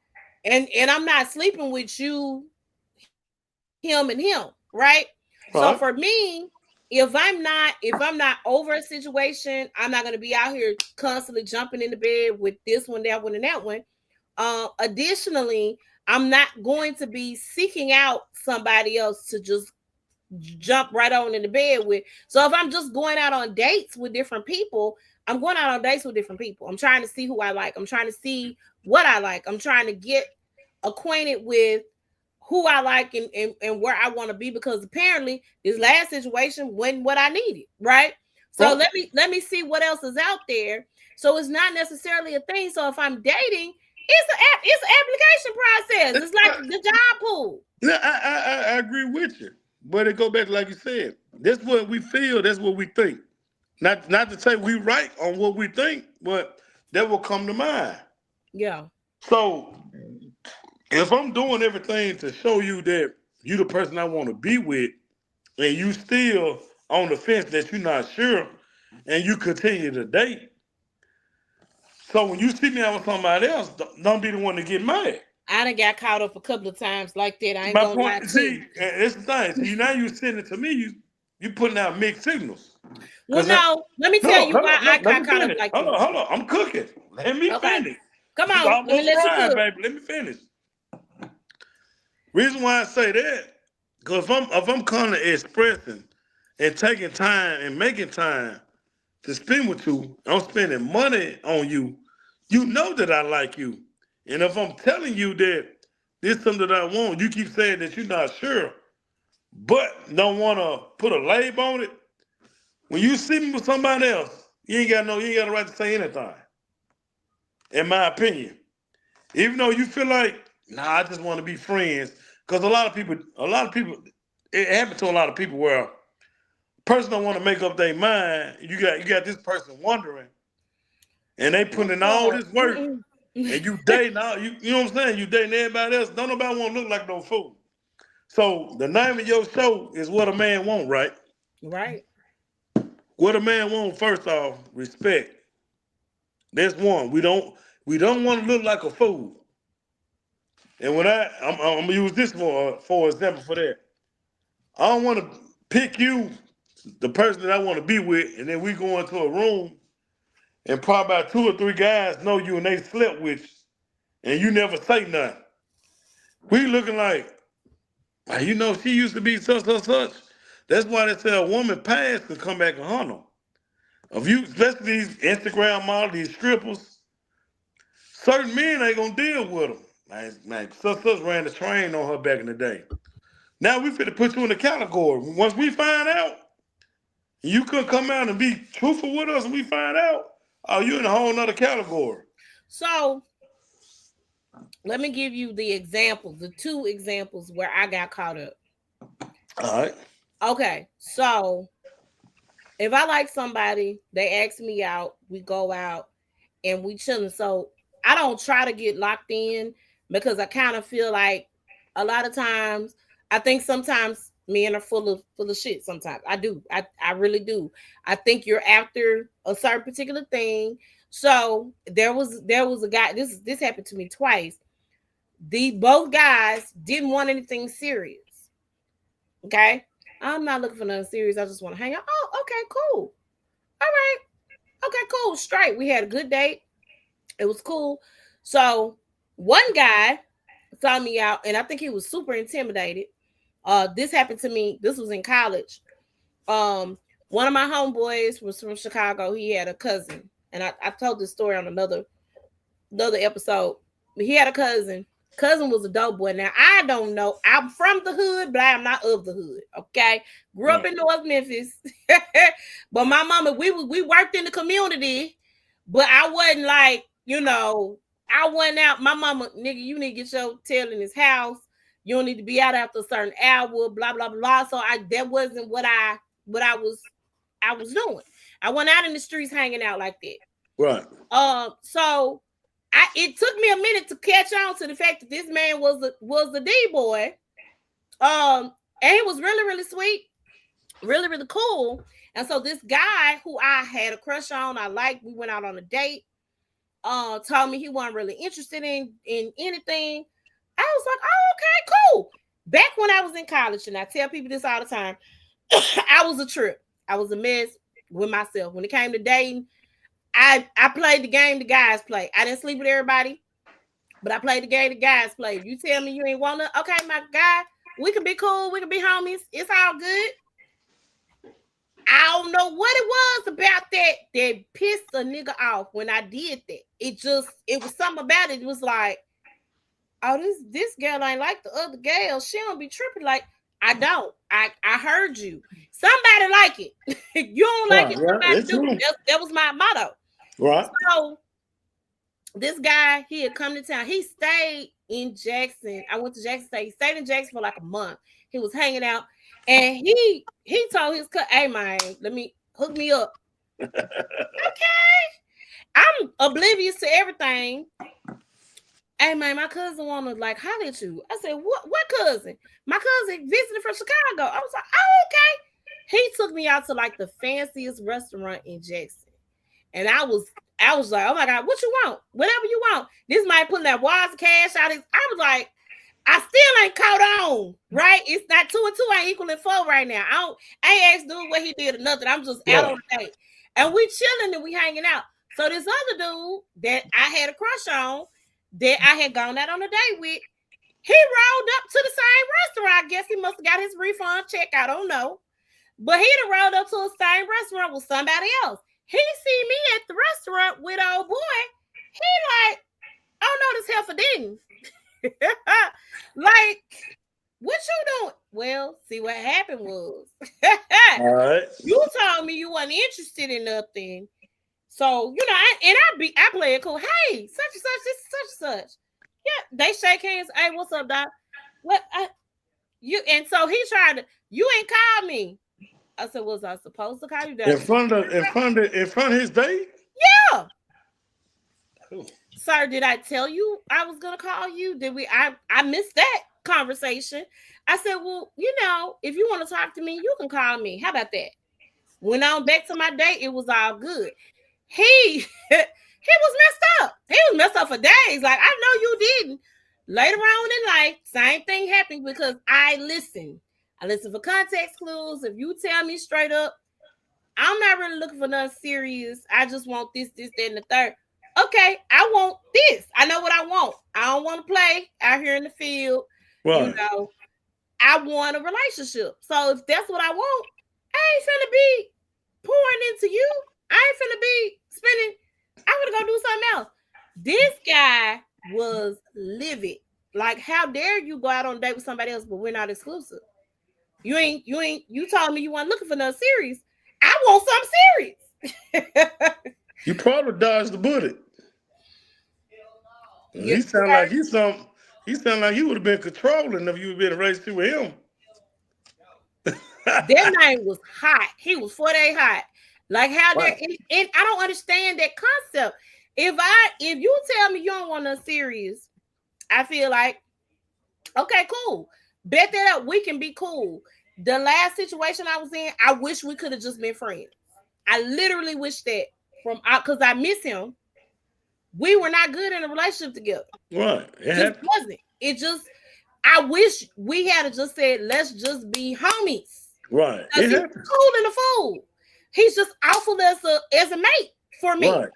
And I'm not sleeping with you, him and him, right? So for me, if I'm not over a situation, I'm not going to be out here constantly jumping in the bed with this one, that one, and that one. Additionally, I'm not going to be seeking out somebody else to just jump right on in the bed with. So if I'm just going out on dates with different people, I'm going out on dates with different people. I'm trying to see who I like. I'm trying to see what I like. I'm trying to get acquainted with who I like and where I want to be, because apparently this last situation wasn't what I needed, right? So let me see what else is out there. So it's not necessarily a thing. So if I'm dating, it's an application process. It's like the job pool. Yeah, I agree with you. But it go back to, like you said, that's what we feel, that's what we think. Not to say we right on what we think, but that will come to mind. Yeah. So if I'm doing everything to show you that you the person I want to be with, and you still on the fence that you're not sure, and you continue to date, so when you see me out with somebody else, don't be the one to get mad. I done got caught up a couple of times like that. I ain't gonna lie to you. It's the thing. See, now you sending it to me, you putting out mixed signals. Well, no, let me tell you why I got caught up like that. Hold on, I'm cooking. Let me finish. Come on, let me finish. Reason why I say that, Because if I'm kind of expressing and taking time and making time to spend with you, I'm spending money on you. You know that I like you. And if I'm telling you that this is something that I want, you keep saying that you're not sure, but don't want to put a label on it. When you see me with somebody else, you ain't got the right to say anything. In my opinion, even though you feel like, nah, I just want to be friends, because a lot of people, it happened to a lot of people where person don't want to make up their mind. You got this person wondering, and they putting in all this work, and you dating all you know what I'm saying? You dating everybody else. Don't nobody want to look like no fool. So the name of your show is What a Man Want, right? Right. What a man want, first off, respect. That's one. We don't want to look like a fool. And when I'm gonna use this for example for that. I don't want to pick you, the person that I want to be with, and then we go into a room and probably about two or three guys know you and they slept with you, and you never say nothing. We looking like, "Ah, she used to be such, such, such." That's why they say a woman past can come back and hunt them. If you, especially these Instagram models, these strippers, certain men ain't gonna deal with them. Like such ran the train on her back in the day. Now we finna put you in the category. Once we find out, you could come out and be truthful with us, and we find out, oh, you in a whole nother category. So let me give you the two examples where I got caught up. All right. Okay, so if I like somebody, they ask me out, we go out and we chilling. So I don't try to get locked in because I kind of feel like a lot of times I think sometimes men are full of shit sometimes. I do. I really do. I think you're after a certain particular thing. So there was a guy, this happened to me twice. The both guys didn't want anything serious. Okay. I'm not looking for nothing serious. I just want to hang out. Oh, okay, cool. All right. Okay, cool. Straight. We had a good date. It was cool. So one guy saw me out, and I think he was super intimidated. This happened to me. This was in college. One of my homeboys was from Chicago. He had a cousin, and I told this story on another episode. But he had a cousin. Cousin was a dope boy. Now I don't know. I'm from the hood, but I'm not of the hood. Okay, grew up Right. in North Memphis, but my mama, we worked in the community, but I wasn't like I went out. My mama, nigga, you need to get your tail in his house. You don't need to be out after a certain hour. Blah blah blah. So that wasn't what I was doing. I went out in the streets hanging out like that. Right. So it took me a minute to catch on to the fact that this man was a D boy. And he was really, really sweet, really, really cool. And so this guy who I had a crush on, I liked, we went out on a date, told me he wasn't really interested in anything. I was like, oh, okay, cool. Back when I was in college, and I tell people this all the time, I was a trip. I was a mess with myself. When it came to dating, I played the game the guys play. I didn't sleep with everybody, but I played the game the guys play. You tell me you ain't wanna, okay, my guy, we can be cool, we can be homies. It's all good. I don't know what it was about that pissed a nigga off when I did that. It was something about it. It was like, oh, this girl ain't like the other girls. She don't be tripping. Like, I don't. I heard you. Somebody like it. You don't like it. Yeah, Somebody it's do. true. That was my motto. Right. So this guy, he had come to town. He stayed in Jackson. I went to Jackson State. He stayed in Jackson for like a month. He was hanging out, and he told his cut, "Hey man, let me hook me up." Okay, I'm oblivious to everything. Hey man, my cousin wanna like holler at you. I said, what cousin? My cousin visited from Chicago. I was like, oh, okay. He took me out to like the fanciest restaurant in Jackson. And I was like, oh my God, what you want? Whatever you want. This might put that wise cash out. I was like, I still ain't caught on, right? It's not 2 and 2 ain't equaling 4 right now. I ain't asked dude what he did or nothing. I'm just out on the date. And we chilling and we hanging out. So this other dude that I had a crush on, that I had gone out on a date with, He rolled up to the same restaurant. I guess he must have got his refund check. I don't know. But he done rolled up to the same restaurant with somebody else. He see me at the restaurant with old boy. He like, oh no, this heifer didn't. Like, what you doing? Well, see what happened was All right. you told me you wasn't interested in nothing. So, you know, I play it cool. Hey, such and such, this is such and such. Yeah, they shake hands. Hey, what's up, doc? What you and so he tried to, you ain't called me. I said, was I supposed to call you down? In front of his date? Yeah. Ooh. Sir, did I tell you I was gonna call you? Did we I missed that conversation. I said, well, you know, if you want to talk to me, you can call me. How about that? Went on back to my date, it was all good. He was messed up. He was messed up for days. Like, I know you didn't. Later on in life, same thing happened because I listen. I listen for context clues. If you tell me straight up, I'm not really looking for nothing serious. I just want this, that, and the third. Okay, I want this. I know what I want. I don't want to play out here in the field. Right. You know, I want a relationship. So if that's what I want, I ain't finna be pouring into you. I ain't finna be spending. I'm gonna go do something else. This guy was livid. Like, how dare you go out on a date with somebody else, but we're not exclusive. You told me you weren't looking for nothing serious. I want something serious. You probably dodged the bullet. He sound like he sound like you would have been controlling if you would have been in a relationship with him. That night was hot. He was 4-day hot. Like, how dare, and I don't understand that concept. If you tell me you don't want nothing serious, I feel like, okay, cool. Bet that up. We can be cool. The last situation I was in, I wish we could have just been friends. I literally wish that because I miss him. We were not good in a relationship together. Right. It just wasn't. It just, I wish we had just said, let's just be homies. Right. He's cool in the fool. He's just awful as a mate for me. Right.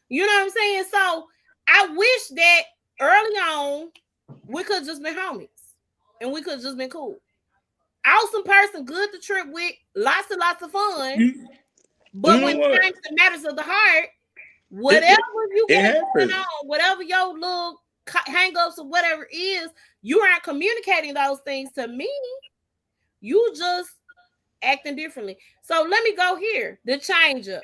You know what I'm saying? So I wish that early on we could have just been homies and we could have just been cool. Awesome person, good to trip with, lots and lots of fun. But when it comes to matters of the heart, whatever you got going on, whatever your little hang-ups or whatever it is, you aren't communicating those things to me. You just acting differently. So let me go here. The change up.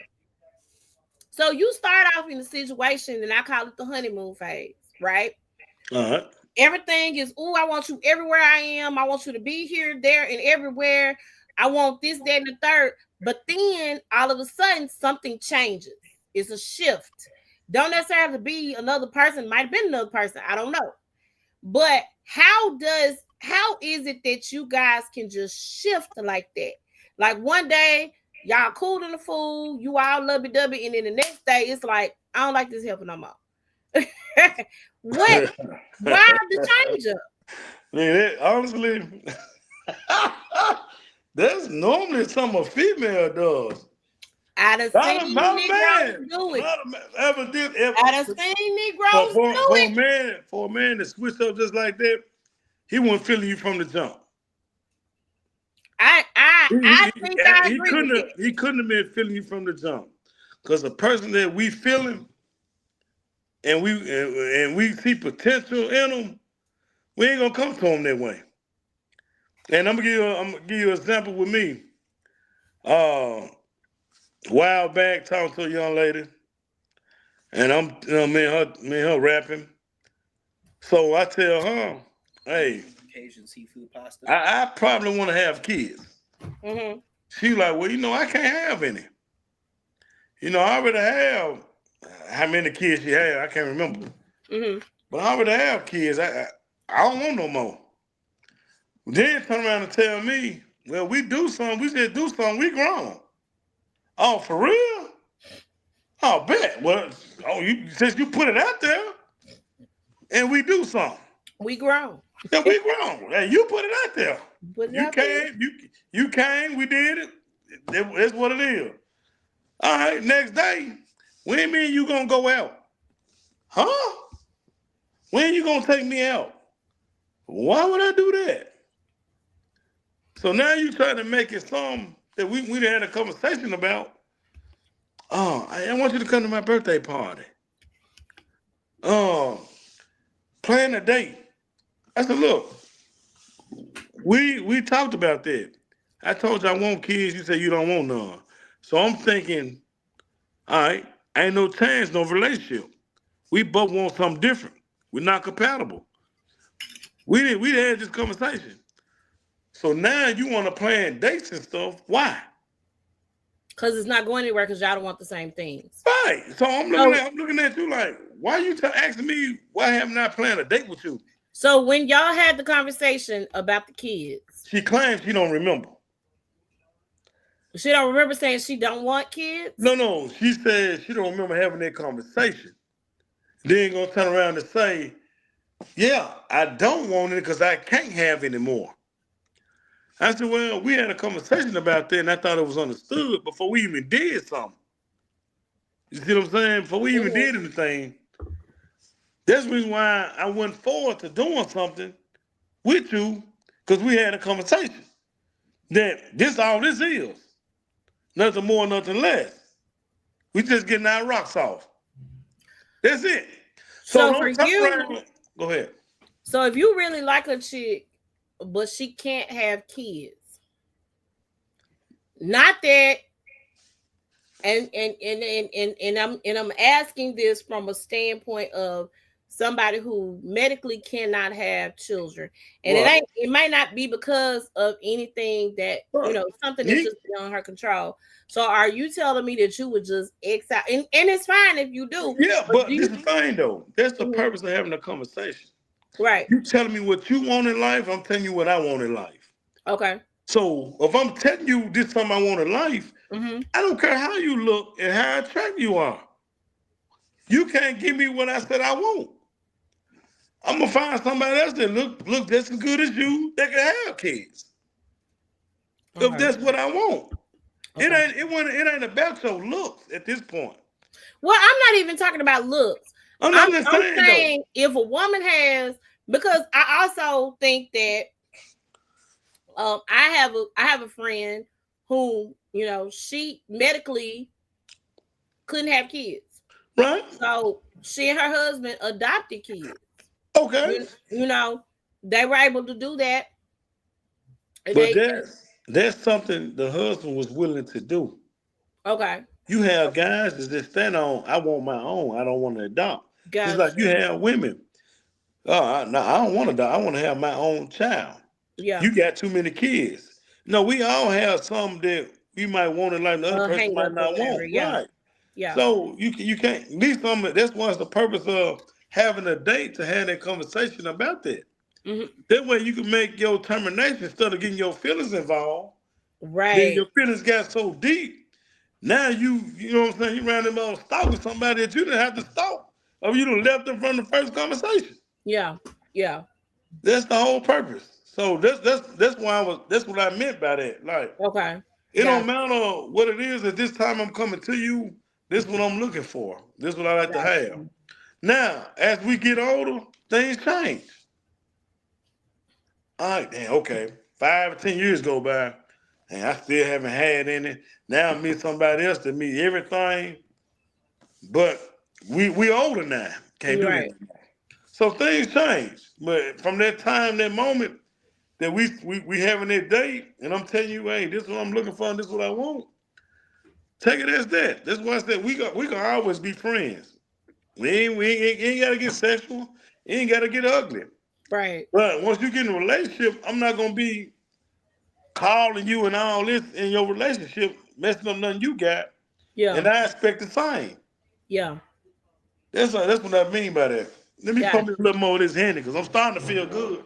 So you start off in a situation, and I call it the honeymoon phase, right? Uh-huh. Everything is, I want you everywhere I am. I want you to be here, there, and everywhere. I want this, that, and the third. But then all of a sudden, something changes. It's a shift. Don't necessarily be another person. Might have been another person. I don't know. But how is it that you guys can just shift like that? Like one day, y'all cool in the fool, you all lovey-dovey, and then the next day, it's like, I don't like this helper no more. What? Why the change up? Man, honestly, that's normally something a female does. I done seen Negroes do it. I done seen Negroes do it. For a man to switch up just like that, he wasn't feeling you from the jump. He couldn't have been feeling you from the jump, because the person that we feeling and we see potential in them, we ain't gonna come to them that way. And I'm gonna give you an example with me. A while back, talking to a young lady, and I'm me and her rapping. So I tell her, hey, Cajun seafood pasta. I probably want to have kids. Mm-hmm. She like, well, I can't have any. I already have how many kids she had. I can't remember. Mm-hmm. But I already have kids. I don't want no more. Then turn around and tell me, well, we do something. We just do something. We grown. Oh, for real? Oh, bet. Well, since you put it out there, and we do something. We grown. Yeah, we grown. Hey, you put it out there. You came, we did it. That's what it is. All right, next day, when me and you gonna go out? Huh? When you gonna take me out? Why would I do that? So now you trying to make it something that we done had a conversation about. Oh, I want you to come to my birthday party. Oh, plan a date. I said, look, we talked about that. I told you I want kids. You said you don't want none. So I'm thinking, all right, ain't no chance, no relationship. We both want something different. We're not compatible. We had this conversation. So now you want to plan dates and stuff. Why? Because it's not going anywhere because y'all don't want the same things. Right. So So, I'm looking at you like, why you asking me why haven't I planned a date with you? so when y'all had the conversation about the kids, She claims she don't remember. she don't remember saying she don't want kids. No. She said she don't remember having that conversation. Then gonna turn around and say, yeah, I don't want it because I can't have any more. I said, well, we had a conversation about that, and I thought it was understood before we even did something. You see what I'm saying? Before we even did anything. That's the reason why I went forward to doing something with you, because we had a conversation. That all this is. Nothing more, nothing less. We just getting our rocks off. That's it. So for don't turn you, around. Go ahead. so if you really like a chick, but she can't have kids, not that, and I'm asking this from a standpoint of somebody who medically cannot have children, and Right. it might not be because of anything that Right. something that's just beyond her control. So are you telling me that you would just X out, and it's fine if you do, Yeah, but but do this you, is the thing though. That's the Mhm. purpose of having a conversation. Right? You telling me what you want in life, I'm telling you what I want in life. Okay. So if I'm telling you this is something I want in life, Mm-hmm. I don't care how you look and how attractive you are. You can't give me what I said I want. I'm gonna find somebody else that look just as good as you that can have kids. If Okay. that's what I want. Okay. It ain't about your looks at this point. Well, I'm not even talking about looks. I'm just I'm saying though. saying if a woman has, because I also think that I have a friend who she medically couldn't have kids, Right? so she and her husband adopted kids. Okay. You know they were able to do that. But They that's something the husband was willing to do. okay, You have guys that just stand on, I want my own. I don't want to adopt. Just like you gotcha. have women. Oh, no, I don't want to adopt. I want to have my own child. Yeah, You got too many kids. No, we all have some that we might want in life, the other person hang might up or not whatever. want. Yeah, Right. yeah, So you can't leave some. That's what's the purpose of having a date, to have that conversation about that. hmm, That way you can make your termination instead of getting your feelings involved. Then right. your feelings got so deep. Now you know what I'm saying. You ran them on stalking somebody that you didn't have to stalk, or you done left them from the first conversation. Yeah, yeah. That's the whole purpose. So that's why that's what I meant by that. Like, Okay, it don't gotcha, matter what it is. At this time I'm coming to you. This is what I'm looking for. This is what I like to have. gotcha. Now, as we get older, things change. All right, then, okay. 5 or 10 years go by, and I still haven't had any. Now I meet somebody else that meet everything, but we older now. Can't You're do that right. anymore. So things change. But from that time, that moment that we having that date, and I'm telling you, hey, this is what I'm looking for, and this is what I want. Take it as that. That's why I said we can always be friends. We ain't gotta get sexual. It ain't gotta get ugly. Right. But once you get in a relationship, I'm not gonna be calling you and all this in your relationship, messing up nothing you got, Yeah. and I expect the same. Yeah. That's what I mean by that. Let me pump Gotcha. me a little more of this handy because I'm starting to feel good.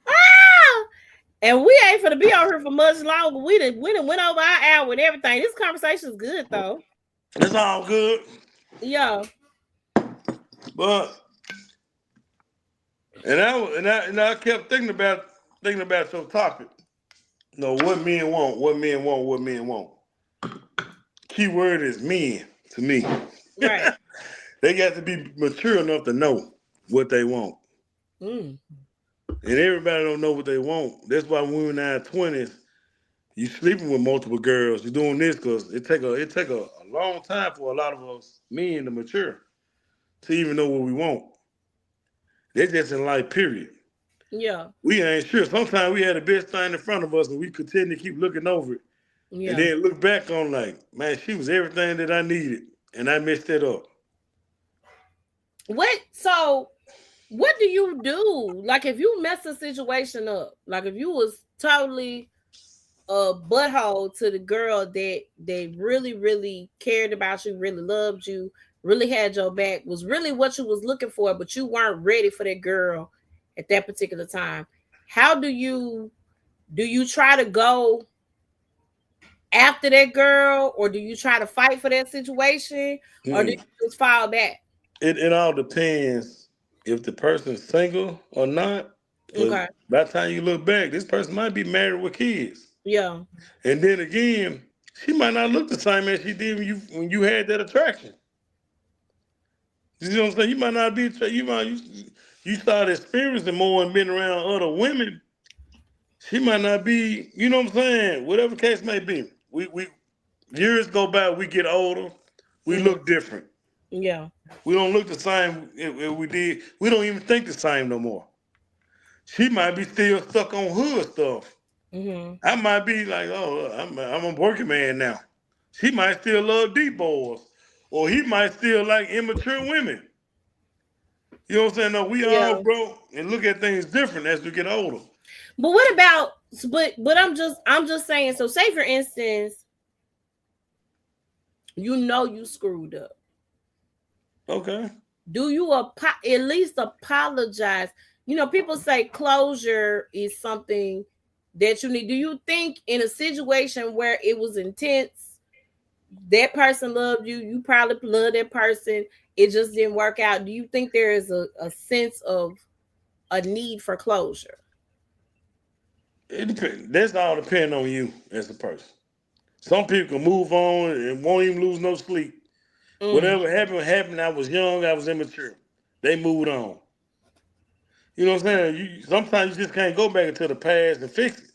Ah! And we ain't gonna be on here for much longer. We done went over our hour and everything. This conversation is good though. It's all good, Yeah. but and I kept thinking about your topic. No, what men want, what men want, what men want. Key word is men to me. Right. They got to be mature enough to know what they want. Mm. And everybody don't know what they want. That's why when we're in our 20s, you sleeping with multiple girls. You're doing this because it take a long time for a lot of us men to mature to even know what we want. That's just in life, period. Yeah. We ain't sure. Sometimes we had the best thing in front of us and we continue to keep looking over it. And Yeah. then look back on like, man, she was everything that I needed. And I messed it up. What do you do? Like if you mess a situation up, like if you was totally a butthole to the girl that they really, really cared about you, really loved you, really had your back, was really what you was looking for, but you weren't ready for that girl at that particular time. How do you try to go after that girl, or do you try to fight for that situation, or do Hmm. you just fall back? It all depends if the person's single or not. Because Okay. by the time you look back, this person might be married with kids. Yeah. And then again, she might not look the same as she did when you had that attraction. You know what I'm saying? You might not be you start experiencing more and being around other women. She might not be, you know what I'm saying? Whatever the case may be. We years go by, we get older, we Hmm. look different. Yeah. We don't look the same if we did. We don't even think the same no more. She might be still stuck on hood stuff. Hmm. I might be like, oh, I'm a working man now. She might still love deep boys, or he might still like immature women. You know what I'm saying? No, we all Yeah. grow and look at things different as we get older. But what about but I'm just saying, so say for instance, you screwed up. Okay. Do you at least apologize? People say closure is something that you need. Do you think in a situation where it was intense, that person loved you, you probably loved that person, it just didn't work out? Do you think there is a sense of a need for closure? It depends. That's all depend on you as a person. Some people can move on and won't even lose no sleep. Mm, Whatever happened, happened. I was young, I was immature. They moved on. You know what I'm saying? Sometimes you just can't go back into the past and fix it.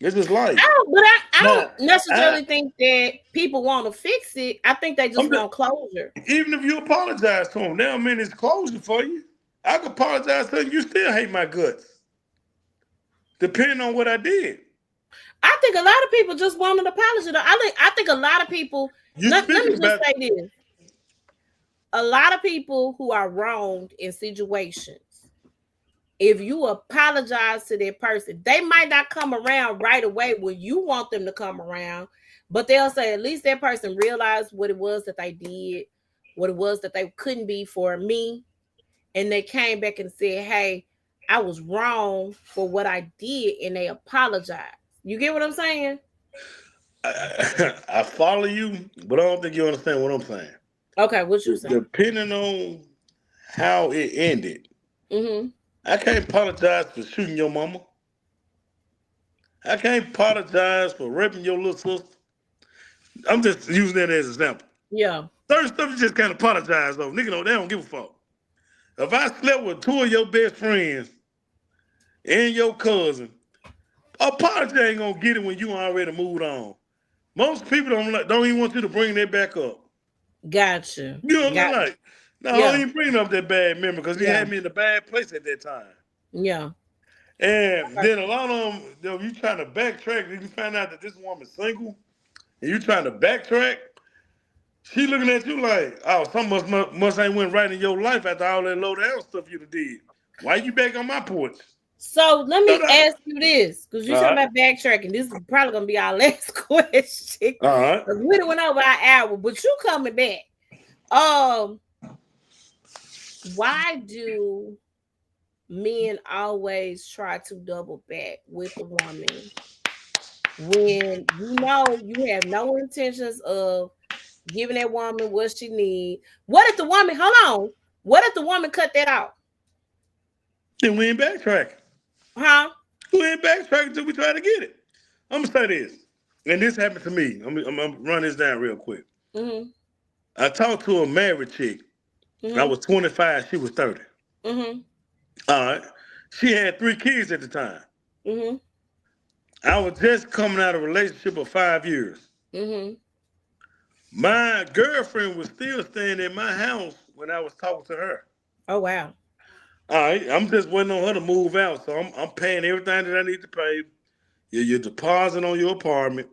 It's just life. but I don't Now, I necessarily think that people want to fix it. I think they just I'm just, want closure. even if you apologize to them, they don't mean it's closure for you. I could apologize to you, you still hate my guts, depending on what I did. I think a lot of people just want an apology. I think a lot of people. You Let me speaking just about say this: a lot of people who are wronged in situations, if you apologize to that person, they might not come around right away when you want them to come around, but they'll say at least that person realized what it was that they did, what it was that they couldn't be for me, and they came back and said, "Hey, I was wrong for what I did," and they apologized. You get what I'm saying? I follow you, but I don't think you understand what I'm saying. Okay, what you saying? Depending on how it ended, Mm-hmm. I can't apologize for shooting your mama. I can't apologize for raping your little sister. I'm just using that as an example. Yeah. Certain stuff you just can't apologize though. Nigga, they don't give a fuck. If I slept with two of your best friends and your cousin, apology ain't gonna get it when you already moved on. Most people don't even want you to bring that back up. Gotcha. You know what I'm saying? Got Like, no, I don't yeah. even bring up that bad memory because he Yeah. had me in a bad place at that time. Yeah. And Okay. then a lot of them, you trying to backtrack, and you find out that this woman's single, and you trying to backtrack. She looking at you like, oh, something must ain't went right in your life after all that low down stuff you done did. Why you back on my porch? So let No, me no. ask you this, because you're All talking right. about backtracking. This is probably gonna be our last question. All right. Because we done went over our hour, but you coming back. Um, why do men always try to double back with the woman when you have no intentions of giving that woman what she need? What if the woman, hold on, what if the woman cut that out? Then we ain't backtracking. Huh? We ain't backtracking until we try to get it. I'm gonna say this, and this happened to me. I'm gonna run this down real quick. Mm-hmm. I talked to a married chick. I Mhm. was 25, she was 30. Mhm. All right. She had 3 kids at the time. Mhm. I was just coming out of a relationship of 5 years. Mhm. My girlfriend was still staying in my house when I was talking to her. Oh wow. All right, I'm just waiting on her to move out, so I'm paying everything that I need to pay. Your deposit on your apartment,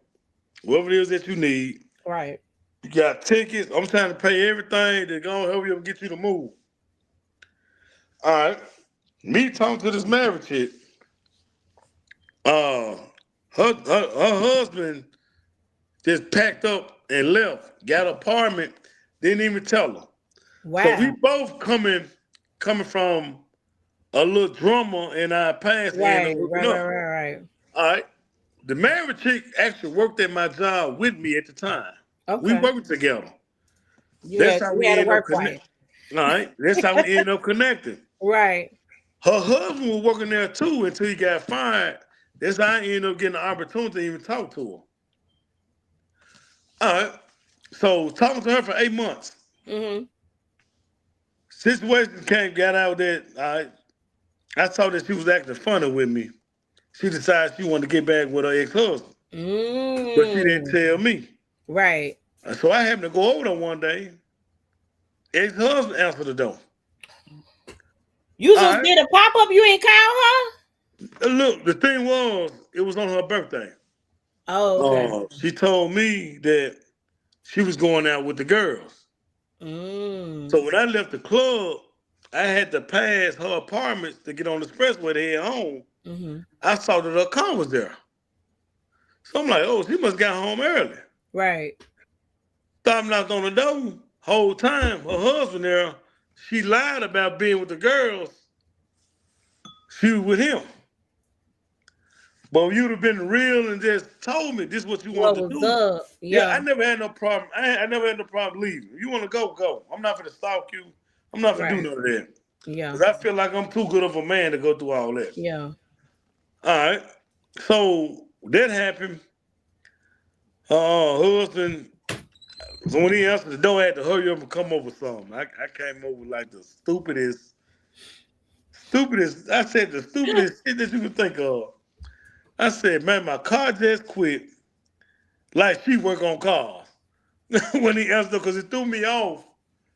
whatever it is that you need. Right. You got tickets. I'm trying to pay everything to go help you get you to move. All right, me talking to this married chick. Uh, her husband just packed up and left. Got an apartment. Didn't even tell her. So we Wow. both coming from a little drama in our past and Right. hooking Right. Right. up. Right. Right. All right. The married chick actually worked at my job with me at the time. We Okay. worked together. You That's had how you we had a end up work wife. connecting. All right. That's how we end up connecting. Right. Her husband was working there too until he got fired. That's how I ended up getting the opportunity to even talk to her. All right. So talking to her for 8 months. Mhm. Situation got out that I saw that she was acting funny with me. She decided she wanted to get back with her ex-husband, but she didn't Mm. tell me. Right. So I happened to go over there one day. Ex-husband answered the door. You All just right. did a pop up. You ain't call her. Look, the thing was, it was on her birthday. Oh, okay. She told me that she was going out with the girls. So Mm. when I left the club, I had to pass her apartments to get on the expressway to head home. Mhm. I saw that her car was there. So I'm like, oh, she must got home early. Right. Stop knocked on the door. Whole time, her husband there, she lied about being with the girls. She was with him. But you'd have been real and just told me this is what you want What to was do. up? Yeah, Yeah. I never had no problem. I never had no problem leaving. If you want to go, go. I'm not gonna stalk you. I'm not gonna do Right. none of that. Yeah. Cause I feel like I'm too good of a man to go through all that. Yeah. All right. So that happened. Husband, so when he answered the door, I had to hurry up and come over with something. I came over like the stupidest. I said the stupidest shit that you could think of. I said, man, my car just quit. Like she work on cars. When he answered because it threw me off.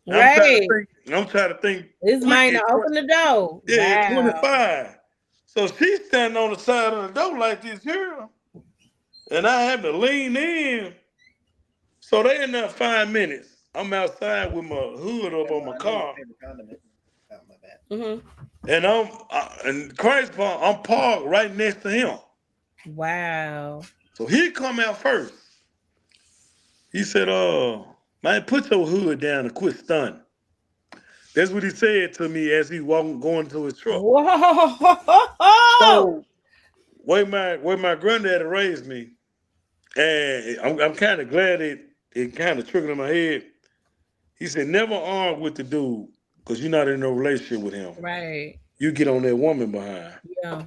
I'm trying to Right. think. I'm trying to think This quick. man to open the door. Yeah, at Wow. 25. So she's standing on the side of the door like this here, and I have to lean in. So they in there 5 minutes. I'm outside with my hood up on my car, Mhm. and and Christ Paul, I'm parked right next to him. Wow. So he come out first. He said, man, put your hood down and quit stunning." That's what he said to me as he walking going to his truck. Whoa. So where my granddaddy raised me, and I'm kind of glad it kind of trickled in my head. He said, never argue with the dude because you're not in no relationship with him. Right. You get on that woman behind. Yeah.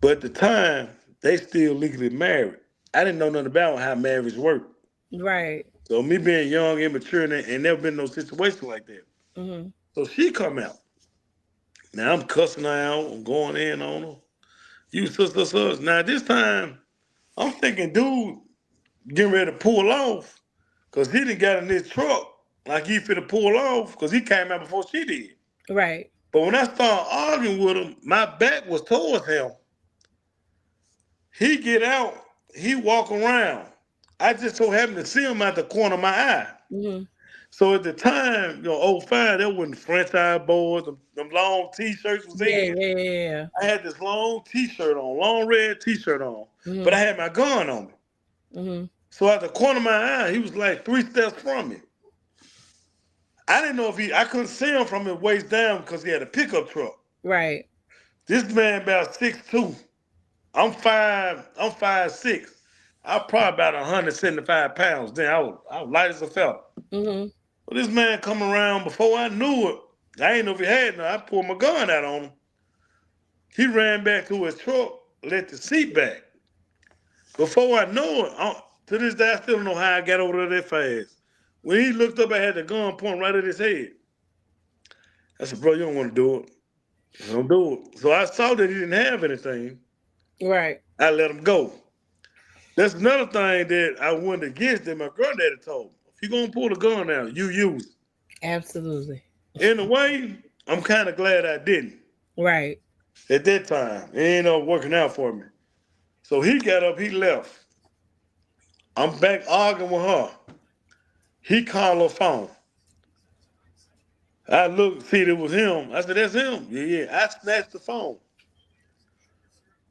But at the time, they still legally married. I didn't know nothing about how marriage worked. Right. So me being young, immature, and never been in no situation like that. Mhm. So she come out. Now I'm cussing her out. I'm going in on her. You sister, sus. Now this time, I'm thinking, dude, getting ready to pull off because he didn't got in his truck like he finna pull off because he came out before she did. Right. But when I started arguing with him, my back was towards him. He get out, he walk around. I just so happened to see him out the corner of my eye. Mhm. So at the time, '05, there wasn't franchise boards, them long t-shirts was Yeah. in. Yeah. Yeah. I had this long t-shirt on, long red t-shirt on, but I Mhm. had my gun on me. Mhm. So at the corner of my eye, he was like 3 steps from me. I didn't know I couldn't see him from his waist down because he had a pickup truck. Right. This man about 6'2". I'm 5'6". I'm probably about 175 pounds. Then I was light as a feather. Mhm. But this man come around before I knew it. I ain't know if he had none. I pulled my gun out on him. He ran back to his truck, let the seat back. Before I know it, to this day I still don't know how I got over there that fast. When he looked up, I had the gun point right at his head. I said, bro, you don't want to do it. Don't do it. So I saw that he didn't have anything. Right. I let him go. That's another thing that I went against that my granddaddy told me. If you're gonna pull the gun out, you use it. Absolutely. In a way, I'm kind of glad I didn't. Right. At that time, it ain't working out for me. So he got up, he left. I'm back arguing with her. He called her phone. I looked, see it was him. I said, that's him. Yeah, yeah. I snatched the phone.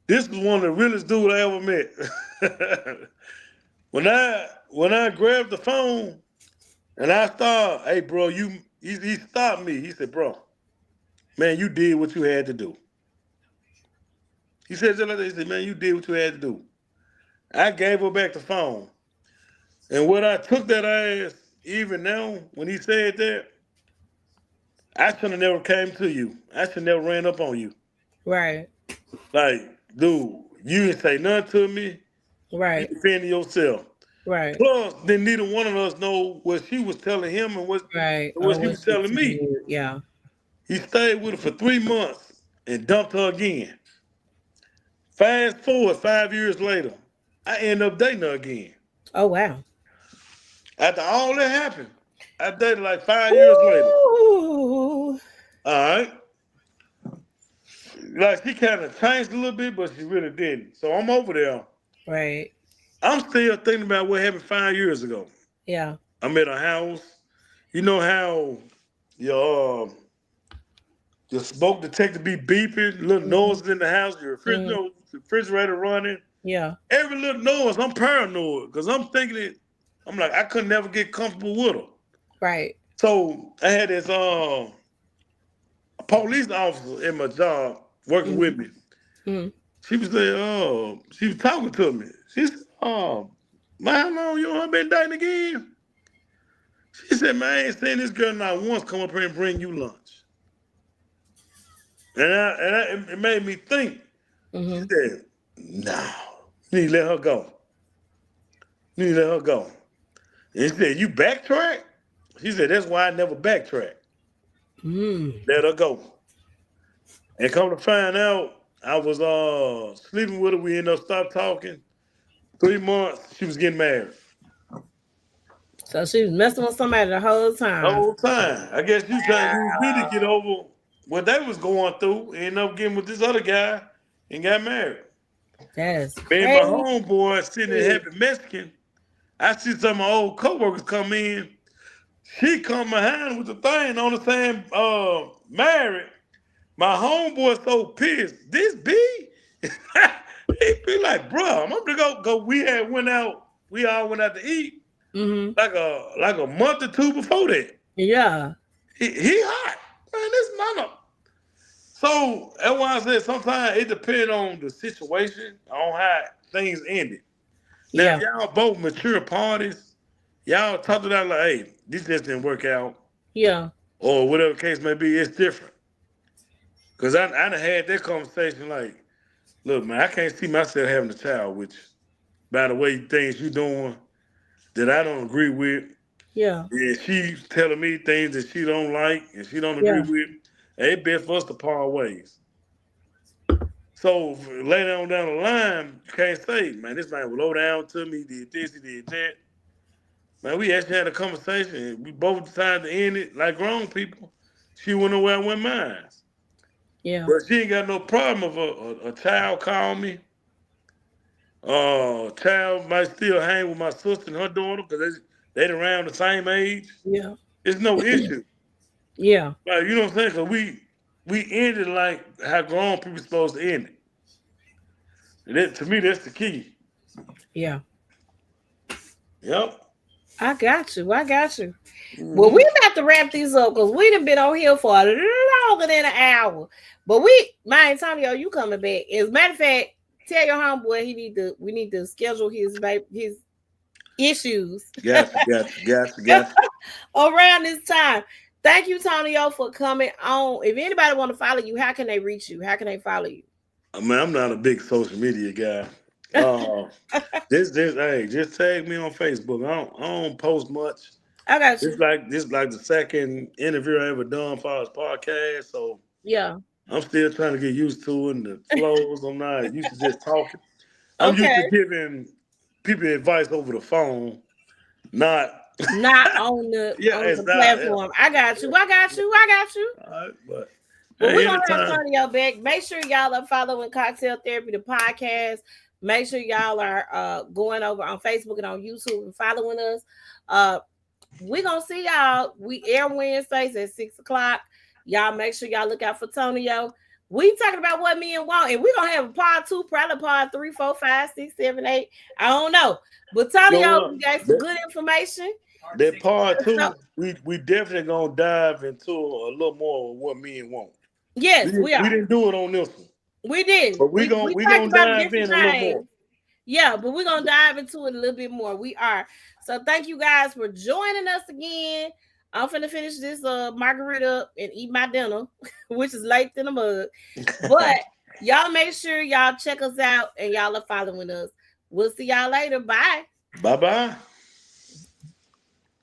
This was one of the realest dudes I ever met. when I grabbed the phone and I started, hey bro, he stopped me. He said, bro, man, you did what you had to do. He said, just like that, he said, man, you did what you had to do. I gave her back the phone. And what I took that ass, even now, when he said that, I should have never came to you. I should never ran up on you. Right. Like, dude, you didn't say nothing to me. You Right. defended yourself. Right. Plus, then neither one of us know what she was telling him and Right. what Or she what was she telling telling me. you. Yeah. He stayed with her for 3 months and dumped her again. Fast forward 5 years later, I end up dating her again. Oh wow. After all that happened, I dated like 5 years later. Ooh. All right. Like she kind of changed a little bit, but she really didn't. So I'm over there. Right. I'm still thinking about what happened 5 years ago. Yeah. I'm at a house. You know how your your smoke detector be beeping, little Hmm. noises in the house, your Hmm. refrigerator running. Yeah. Every little noise, I'm paranoid because I'm thinking it. I'm like, I could never get comfortable with her. Right. So I had this police officer in my job working Hmm. with me. Hmm. She was there, she was talking to me. She said, man, how long you and her been dating again? She said, man, I ain't seen this girl not once come up here and bring you lunch. It made me think. She Hmm. said, no, you need to let her go. You need to let her go. And she said, you backtrack? She said, that's why I never backtrack. Mm. Let her go. And come to find out, I was sleeping with her. We ended up stop talking. 3 months, she was getting married. So she was messing with somebody the whole The time. whole time. I guess you trying to use me to get over what they was going through. Ended up getting with this other guy and got married. That is Me and my crazy. homeboy sitting in Happy Mexican. I see some of my old coworkers come in. She come behind with the thing on the same married. My homeboy so pissed. This B? He be like, bro, I'm gonna go. We had went out. We all went out to eat Hmm. like a month or two before that. Yeah. He hot, man. This mama. So that's why I said sometimes it depends on the situation, on how things ended. Now, if Yeah. y'all both mature parties, y'all talk to that like, hey, this just didn't work out, Yeah. or whatever the case may be, it's different. Cause I done had that conversation like, look, man, I can't see myself having a child with you. By the way, things you doing that I don't agree with. Yeah. And she's telling me things that she don't like and she don't agree Yeah. with. It best for us to part ways. So later on down the line, you can't say, man, this man was low down to me, did this, he did that. Man, we actually had a conversation. And we both decided to end it like grown people. She went away, I went mine. Yeah. But she ain't got no problem if a child call me. Child might still hang with my sister and her daughter because they around the same age. Yeah. It's no issue. Yeah. Like, you know what I'm saying? Because we ended like how grown people supposed to end it. And that, to me, that's the key. Yeah. Yep. I got you. I got you. Well, Hmm. we about to wrap these up because we done been on here for longer than an hour. But my Antonio, you coming back. As a matter of fact, tell your homeboy we need to schedule his issues Gotcha. around this time. Thank you, Tonio, for coming on. If anybody want to follow you, how can they reach you? How can they follow you? I mean, I'm not a big social media guy. Just hey, just tag me on Facebook. I don't post much. I got This you. like the second interview I ever done for this podcast, so Yeah. I'm still trying to get used to it and the flows. I'm not used to just talking. I'm used Okay. to giving people advice over the phone, not Not on the yeah, on it's the not yeah. platform. I got you. I got you. I got you. All right, but Well, we're hey, gonna have anytime. Tonyo back. Make sure y'all are following Cocktail Therapy, the podcast. Make sure y'all are going over on Facebook and on YouTube and following us. We're gonna see y'all. We air Wednesdays at 6 o'clock. Y'all make sure y'all look out for Tonyo. We talking about what men want, and we're gonna have a part 2, probably part 3, 4, 5, 6, 7, 8. I don't know. But You know Tonyo, what? you gave some good information. That part So, two, we definitely gonna dive into a little more of what men want. yes, we We are. didn't do it on this one, We did. but We we talked gonna about dive different in a little more. things. Yeah, but we're gonna dive into it a little bit more. We are. So thank you guys for joining us again. I'm finna finish this margarita up and eat my dinner, which is late in the mug. But y'all make sure y'all check us out and y'all are following us. We'll see y'all later. Bye. Bye bye.